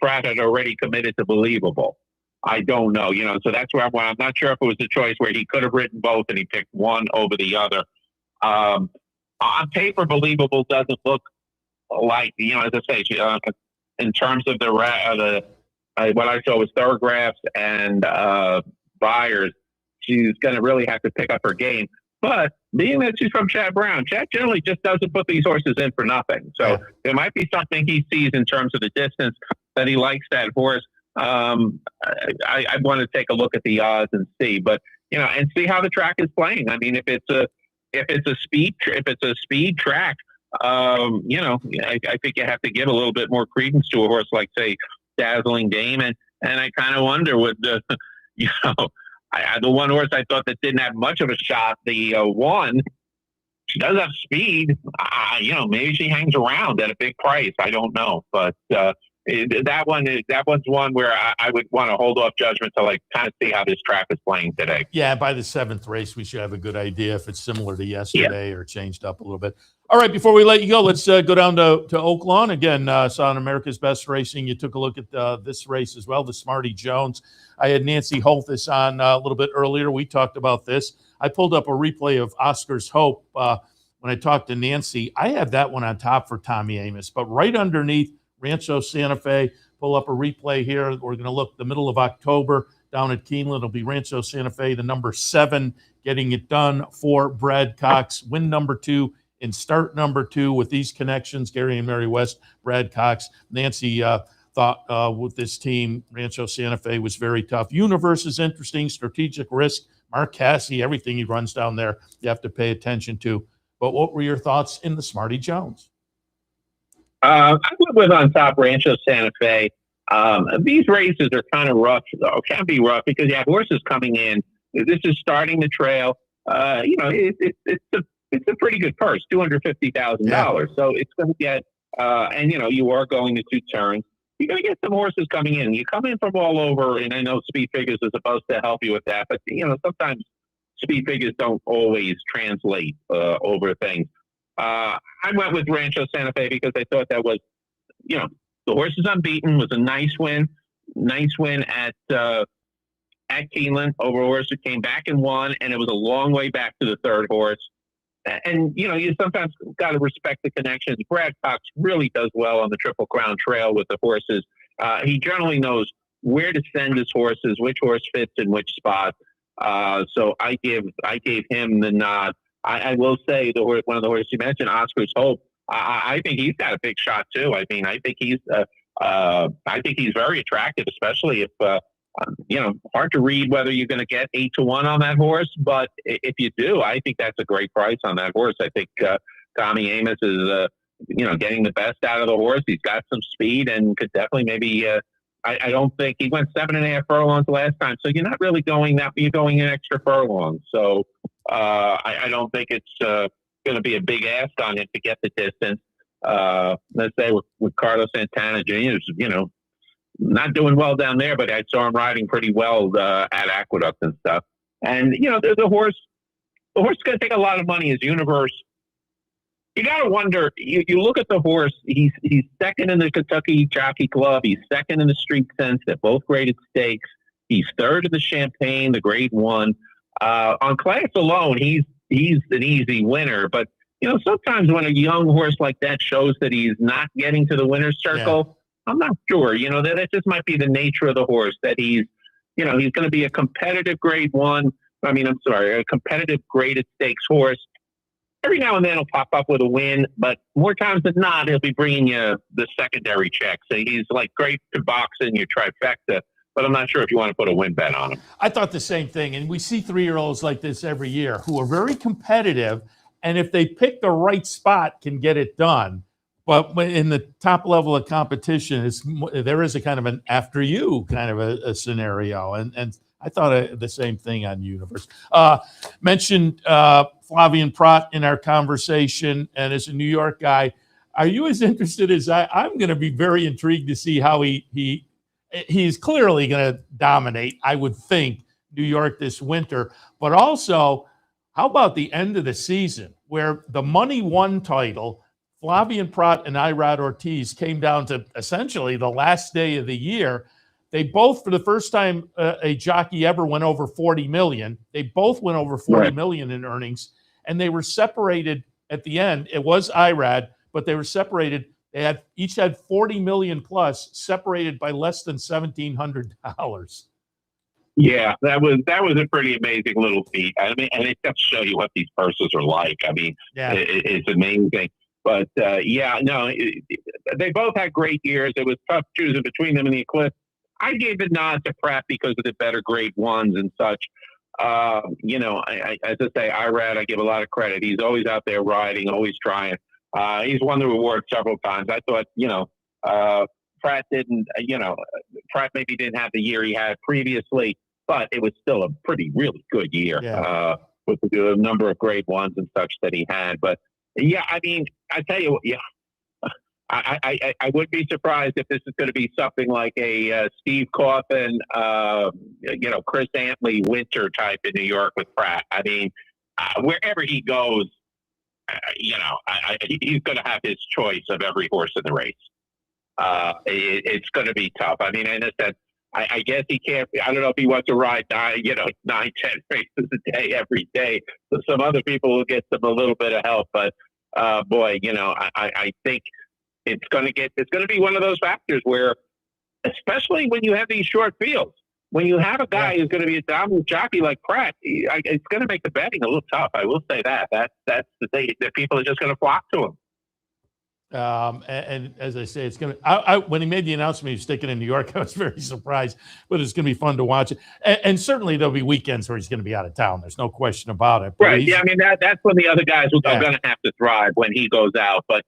Pratt had already committed to Believable? I don't know. So that's where I'm not sure if it was a choice where he could have written both and he picked one over the other. On paper, Believable doesn't look like, as I say, in terms of what I saw was Thoroughgraphs and buyers, she's going to really have to pick up her game. But being that she's from Chad Brown, Chad generally just doesn't put these horses in for nothing. So there might be something he sees in terms of the distance that he likes that horse. I want to take a look at the odds and see, but and see how the track is playing. If it's a speed track, I think you have to give a little bit more credence to a horse like, say, Dazzling Dame, and I kind of wonder with the the one horse I thought that didn't have much of a shot, the 1. She does have speed. Maybe she hangs around at a big price. I don't know, but that one's one where I would want to hold off judgment to kind of see how this track is playing today. Yeah, by the 7th race, we should have a good idea if it's similar to yesterday or changed up a little bit. All right, before we let you go, let's go down to Oaklawn. Again, saw on America's Best Racing. You took a look at this race as well, the Smarty Jones. I had Nancy Holthus on a little bit earlier. We talked about this. I pulled up a replay of Oscar's Hope when I talked to Nancy. I have that one on top for Tommy Amos, but right underneath Rancho Santa Fe. Pull up a replay here. We're going to look the middle of October down at Keeneland. It'll be Rancho Santa Fe, the number 7, getting it done for Brad Cox. Win number 2 and start number 2 with these connections. Gary and Mary West, Brad Cox. Nancy thought with this team, Rancho Santa Fe was very tough. Universe is interesting, strategic risk. Mark Cassey, everything he runs down there, you have to pay attention to. But what were your thoughts in the Smarty Jones? I went with on top Rancho Santa Fe. These races are kind of rough, or can be rough, because you have horses coming in. This is starting the trail. It's a pretty good purse, $250,000. So it's going to get, and you are going to 2 turns. You're going to get some horses coming in. You come in from all over, and I know Speed Figures is supposed to help you with that, but sometimes Speed Figures don't always translate over things. I went with Rancho Santa Fe because I thought that was, the horse is unbeaten, was a nice win at Keeneland over a horse who came back and won, and it was a long way back to the 3rd horse. And, you sometimes got to respect the connections. Brad Cox really does well on the Triple Crown Trail with the horses. He generally knows where to send his horses, which horse fits in which spot. So I gave him the nod. I will say one of the horses you mentioned, Oscar's Hope. I think he's got a big shot too. I mean, I think he's very attractive, especially if hard to read whether you're going to get 8-1 on that horse. But if you do, I think that's a great price on that horse. I think Tommy Amos is getting the best out of the horse. He's got some speed and could definitely maybe. I don't think he went 7.5 furlongs last time, so you're not really going that. You're going an extra furlong, so I don't think it's going to be a big ask on him to get the distance. Let's say with Carlos Santana Jr., not doing well down there, but I saw him riding pretty well at Aqueduct and stuff. And the horse is going to take a lot of money. His Universe. You got to wonder, you look at the horse, he's second in the Kentucky Jockey Club. He's second in the Street Sense. They're both graded stakes. He's third in the Champagne, the grade 1. On class alone, he's an easy winner. But, sometimes when a young horse like that shows that he's not getting to the winner's circle, I'm not sure. That just might be the nature of the horse, that he's going to be a competitive grade 1. A competitive graded stakes horse. Every now and then he'll pop up with a win, but more times than not, he'll be bringing you the secondary check. So he's like great to box in your trifecta, but I'm not sure if you want to put a win bet on him. I thought the same thing. And we see 3-year-olds like this every year who are very competitive. And if they pick the right spot, can get it done. But in the top level of competition, there is a kind of an after you kind of a scenario. And I thought the same thing on Universe. Mentioned Flavien Prat in our conversation, and as a New York guy, are you as interested as I'm going to be very intrigued to see how he's clearly going to dominate, I would think, New York this winter. But also, how about the end of the season where the Money One title, Flavien Prat and Irad Ortiz, came down to essentially the last day of the year. They both, for the first time a jockey ever, went over 40 million. They both went over 40 million in earnings, and they were separated at the end. It was Irad, but they were separated. They each had 40 million plus, separated by less than $1,700. Yeah, that was a pretty amazing little feat. I mean, and it just show you what these purses are like. I mean, it's amazing. But they both had great years. It was tough choosing between them in the Eclipse. I gave the nod to Pratt because of the better grade 1s and such. As I say, Irad, I give a lot of credit. He's always out there riding, always trying. He's won the reward several times. I thought, Pratt didn't, Pratt maybe didn't have the year he had previously, but it was still a really good year with the number of grade 1s and such that he had. But I mean, I tell you what, I would be surprised if this is going to be something like a Steve Coffin, Chris Antley winter type in New York with Pratt. I mean, wherever he goes, he's going to have his choice of every horse in the race. It's going to be tough. I mean, I guess he can't. I don't know if he wants to ride 9, 10 races a day every day. So some other people will get a little bit of help, but boy, I think. It's going to be one of those factors where, especially when you have these short fields, when you have a guy who's going to be a dominant jockey like Pratt, it's going to make the betting a little tough. I will say that. That's the thing. That people are just going to flock to him. And as I say, it's going to, when he made the announcement he was sticking in New York, I was very surprised, but it's going to be fun to watch it. And certainly there'll be weekends where he's going to be out of town. There's no question about it. But right. Yeah. I mean, that's when the other guys are going to have to thrive when he goes out. But,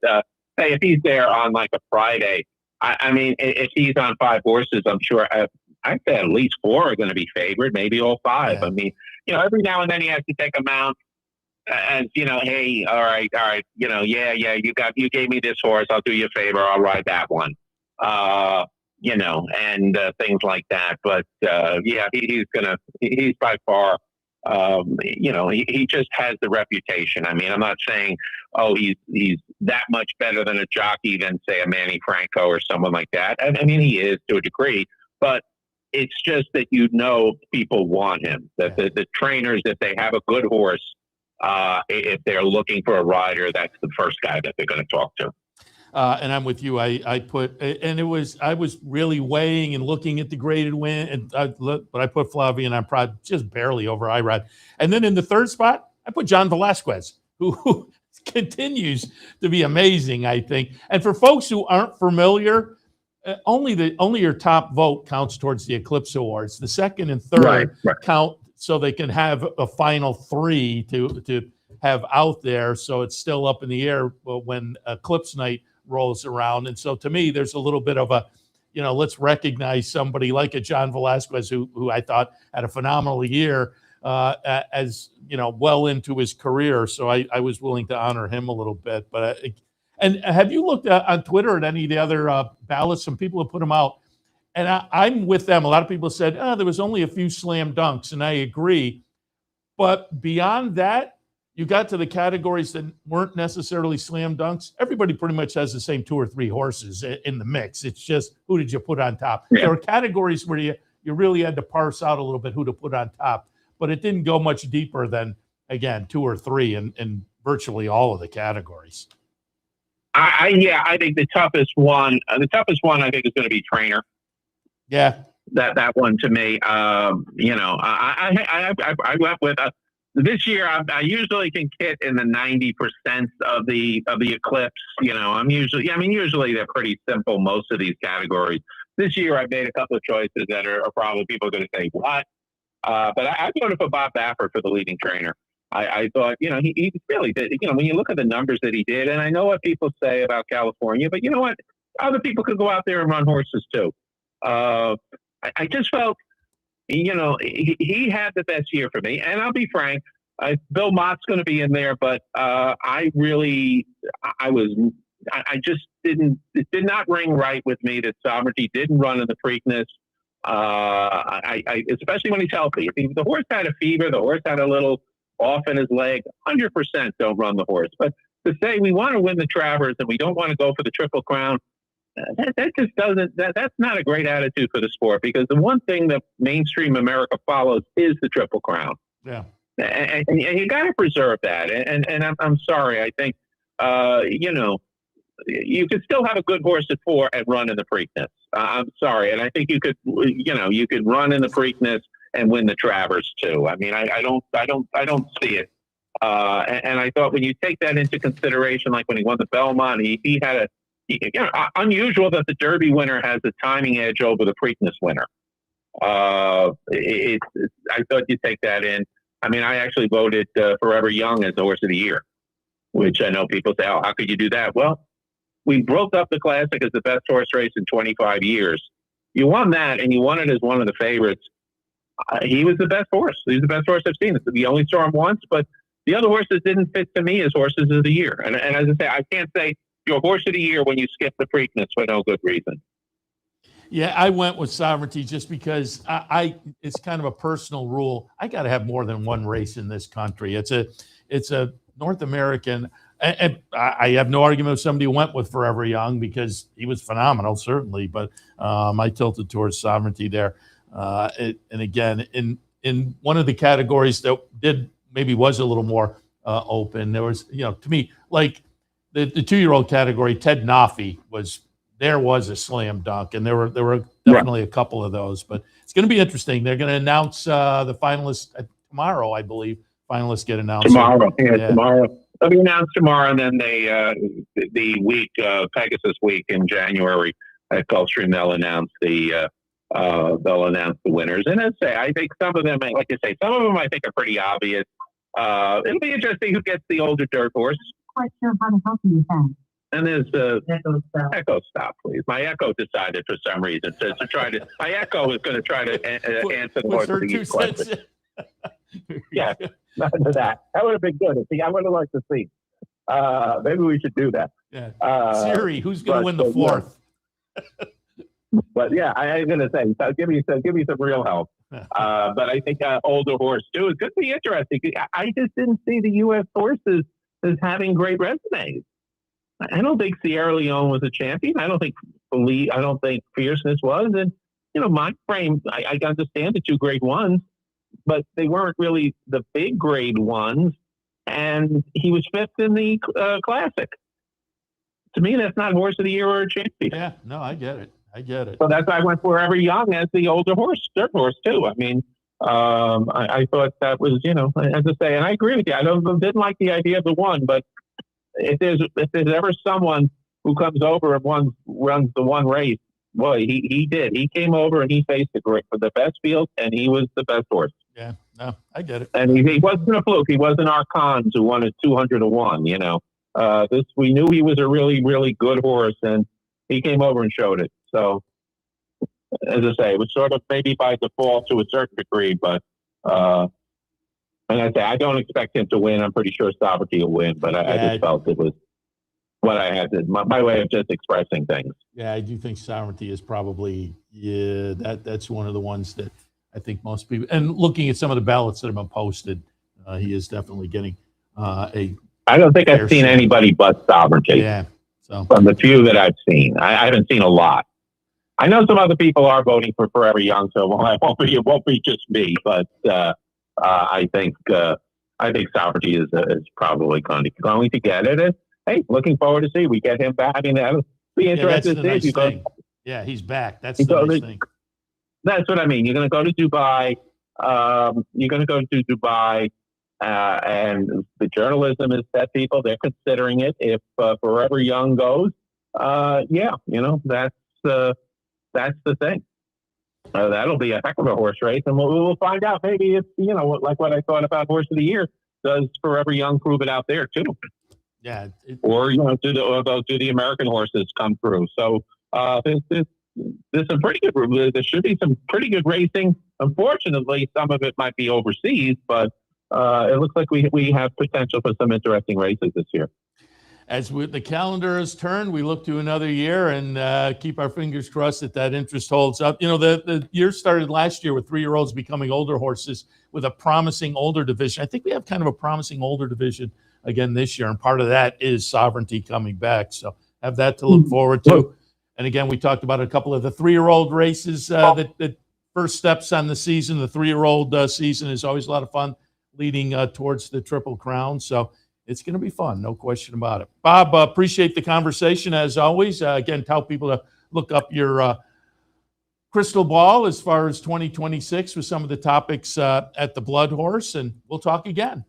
hey, if he's there on like a Friday, I mean, if he's on 5 horses, I'm sure I'd say at least 4 are going to be favored, maybe all 5. Yeah. I mean, every now and then he has to take a mount. And hey, all right, you gave me this horse. I'll do you a favor. I'll ride that one. And things like that. But he's by far, he just has the reputation. I mean, I'm not saying, he's that much better than a jockey than say a Manny Franco or someone like that. I mean, he is to a degree, but it's just that people want him. That the trainers, if they have a good horse. If they're looking for a rider, that's the first guy that they're going to talk to. And I'm with you. I was really weighing and looking at the graded win, but I put Flavien on prod just barely over Irod. And then in the 3rd spot, I put John Velasquez, who continues to be amazing, I think. And for folks who aren't familiar, only your top vote counts towards the Eclipse Awards. The 2nd and 3rd count. So they can have a final 3 to have out there. So it's still up in the air when Eclipse Night rolls around. And so to me, there's a little bit of a, let's recognize somebody like a John Velasquez, who I thought had a phenomenal year as, well into his career. So I was willing to honor him a little bit. But and have you looked on Twitter at any of the other ballots? Some people have put them out. And I'm with them. A lot of people said, there was only a few slam dunks, and I agree. But beyond that, you got to the categories that weren't necessarily slam dunks. Everybody pretty much has the same 2 or 3 horses in the mix. It's just, who did you put on top? Yeah. There were categories where you really had to parse out a little bit who to put on top. But it didn't go much deeper than, again, 2 or 3 in virtually all of the categories. I think the toughest one I think is going to be trainer. Yeah, that one to me. I went with this year. I usually can hit in the 90% of the Eclipse. Usually they're pretty simple. Most of these categories. This year I made a couple of choices that are probably people are going to say what, but I voted for Bob Baffert for the leading trainer. I thought he really did. When you look at the numbers that he did, and I know what people say about California, but you know what, other people could go out there and run horses too. I just felt, he had the best year for me. And I'll be frank, Bill Mott's going to be in there, but it did not ring right with me that Sovereignty didn't run in the Preakness. Especially when he's healthy. If the horse had a fever, the horse had a little off in his leg, 100% don't run the horse. But to say we want to win the Travers and we don't want to go for the Triple Crown, that just doesn't. That's not a great attitude for the sport, because the one thing that mainstream America follows is the Triple Crown. Yeah, and you got to preserve that. And I'm sorry. I think you could still have a good horse at 4 and run in the Preakness. I'm sorry, and I think you could run in the Preakness and win the Travers too. I mean, I don't see it. And I thought when you take that into consideration, like when he won the Belmont, he had unusual that the Derby winner has a timing edge over the Preakness winner. I thought you'd take that in. I mean, I actually voted Forever Young as the horse of the year, which I know people say, "Oh, how could you do that?" Well, we broke up the Classic as the best horse race in 25 years. You won that, and you won it as one of the favorites. He was the best horse. He's the best horse I've seen. We only saw him once, but the other horses didn't fit to me as horses of the year. And as I say, I can't say your horse of the year when you skip the Preakness for no good reason. Yeah, I went with Sovereignty just because it's kind of a personal rule. I got to have more than one race in this country. It's a North American, and I have no argument with somebody who went with Forever Young because he was phenomenal, certainly. But I tilted towards Sovereignty there. And again, in one of the categories that was a little more open, there was, to me, like the 2-year-old category, Ted Nafi was a slam dunk, and there were definitely a couple of those. But it's going to be interesting. They're going to announce the finalists tomorrow, I believe. Finalists get announced tomorrow. Tomorrow. It'll be announced tomorrow, and then the week, Pegasus week in January at Gulfstream, they'll announce the winners. And as I say, I think some of them, like you say, some of them I think are pretty obvious. It'll be interesting who gets the older dirt horse. Quite sure how to help you with that. And there's the Echo stop, please. My Echo decided for some reason to try to. My Echo is going to try to answer the horse of the East question. Yeah, nothing to that. That would have been good. See, I would have liked to see. Maybe we should do that. Yeah. Siri, who's going to win the fourth? But yeah, I'm going to say, so give me some real help. But I think older horse too is going to be interesting. I just didn't see the U.S. horses as having great resumes. I don't think Sierra Leone was a champion. I don't think Fierceness was. And my frame, I understand the 2 grade ones, but they weren't really the big grade ones. And he was 5th in the Classic. To me, that's not horse of the year or a champion. Yeah, no, I get it. So that's why I went Forever Young as the older horse, dirt horse too. I mean, I thought that was, as I say, and I agree with you. I didn't like the idea of the one, but if there's ever someone who comes over and runs the one race, boy, he did. He came over and he faced the best field, and he was the best horse. Yeah, no, I get it. And he wasn't a fluke. He wasn't our Cons who won at 200 to 1. We knew he was a really, really good horse, and he came over and showed it. So, as I say, it was sort of maybe by default to a certain degree, but and I say I don't expect him to win. I'm pretty sure Sovereignty will win, but I just felt it was what I had to my way of just expressing things. Yeah, I do think Sovereignty is probably that's one of the ones that I think most people. And looking at some of the ballots that have been posted, he is definitely getting a. I don't think I've seen anybody but Sovereignty. Yeah, so from the few that I've seen, I haven't seen a lot. I know some other people are voting for Forever Young, so it won't be just me. But I think Sovereignty is probably going to get it. And hey, looking forward to see we get him back. I mean, that'll be interesting to see. Yeah, he's back. That's the nice thing. That's what I mean. You're going to go to Dubai. And the journalism is that people they're considering it. If Forever Young goes, that's the thing. That'll be a heck of a horse race, and we'll find out. Maybe it's like what I thought about Horse of the Year. Does Forever Young prove it out there too? Yeah. Or do the American horses come through? So there's some pretty good. There should be some pretty good racing. Unfortunately, some of it might be overseas, but it looks like we have potential for some interesting races this year. As the calendar has turned, we look to another year and keep our fingers crossed that interest holds up. The year started last year with 3-year-olds becoming older horses with a promising older division. I think we have kind of a promising older division again this year, and part of that is Sovereignty coming back. So have that to look forward to. And again, we talked about a couple of the 3-year-old races that first steps on the season. The 3-year-old season is always a lot of fun leading towards the Triple Crown. So it's going to be fun, no question about it. Bob, appreciate the conversation as always. Again, tell people to look up your crystal ball as far as 2026 with some of the topics at the Bloodhorse, and we'll talk again.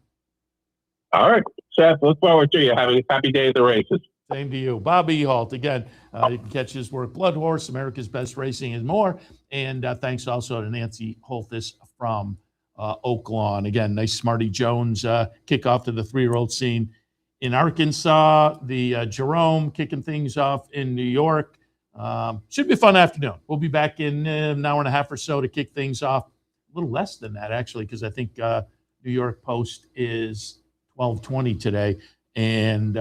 All right, Seth, look forward to you. Have a happy day at the races. Same to you. Bob Ehalt, again, you can catch his work, Bloodhorse, America's Best Racing and more. And thanks also to Nancy Holthus from Oaklawn. Again, nice Smarty Jones kickoff to the 3-year-old scene in Arkansas. The Jerome kicking things off in New York. Should be a fun afternoon. We'll be back in an hour and a half or so to kick things off. A little less than that, actually, because I think New York Post is 12:20 today. And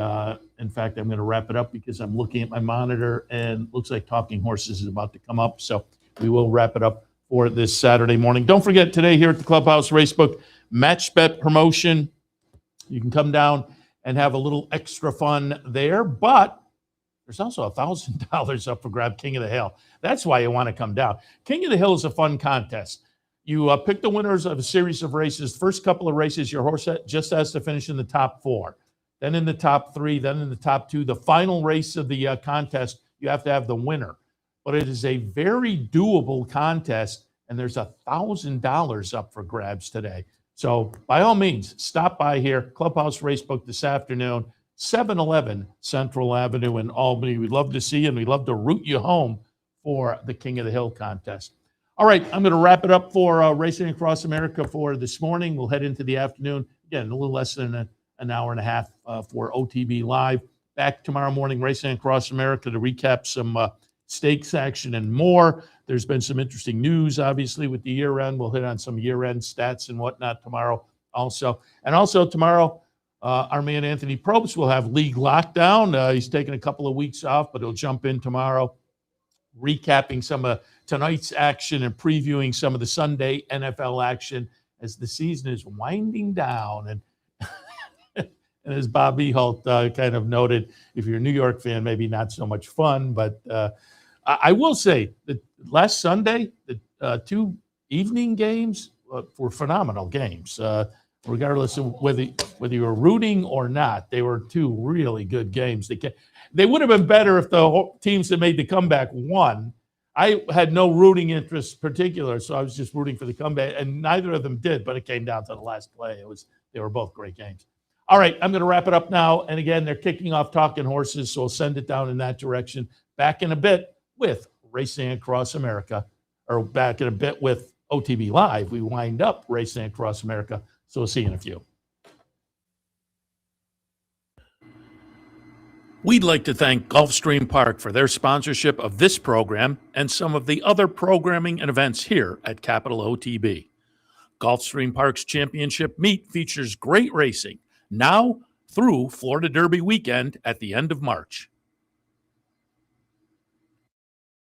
in fact, I'm going to wrap it up because I'm looking at my monitor and looks like Talking Horses is about to come up. So we will wrap it up for this Saturday morning. Don't forget today here at the Clubhouse Racebook Match Bet promotion. You can come down and have a little extra fun there, but there's also $1,000 up for grab, King of the Hill. That's why you want to come down. King of the Hill is a fun contest. You pick the winners of a series of races. First couple of races, your horse just has to finish in the top 4. Then in the top 3, then in the top 2. The final race of the contest, you have to have the winner. But it is a very doable contest, and there's $1,000 up for grabs today. So by all means, stop by here, Clubhouse Racebook this afternoon, 711 Central Avenue in Albany. We'd love to see you, and we'd love to root you home for the King of the Hill contest. All right, I'm going to wrap it up for Racing Across America for this morning. We'll head into the afternoon. Again, a little less than an hour and a half for OTB Live. Back tomorrow morning, Racing Across America, to recap some stakes action and more. There's been some interesting news, obviously, with the year-end. We'll hit on some year-end stats and whatnot tomorrow also. And also tomorrow, our man Anthony Probst will have league lockdown. He's taking a couple of weeks off, but he'll jump in tomorrow, recapping some of tonight's action and previewing some of the Sunday NFL action as the season is winding down. And and as Bob Ehalt kind of noted, if you're a New York fan, maybe not so much fun. But I will say that last Sunday, the two evening games were phenomenal games. Regardless of whether you were rooting or not, they were two really good games. They would have been better if the teams that made the comeback won. I had no rooting interest particular, so I was just rooting for the comeback, and neither of them did, but it came down to the last play. They were both great games. All right, I'm going to wrap it up now. And again, they're kicking off Talking Horses, so we'll send it down in that direction. Back in a bit with Racing Across America, or back in a bit with OTB Live. We wind up Racing Across America, so we'll see you in a few. We'd like to thank Gulfstream Park for their sponsorship of this program and some of the other programming and events here at Capital OTB. Gulfstream Park's championship meet features great racing now through Florida Derby weekend at the end of March.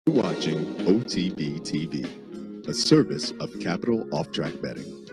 You're watching OTB TV, a service of Capital Off-Track Betting.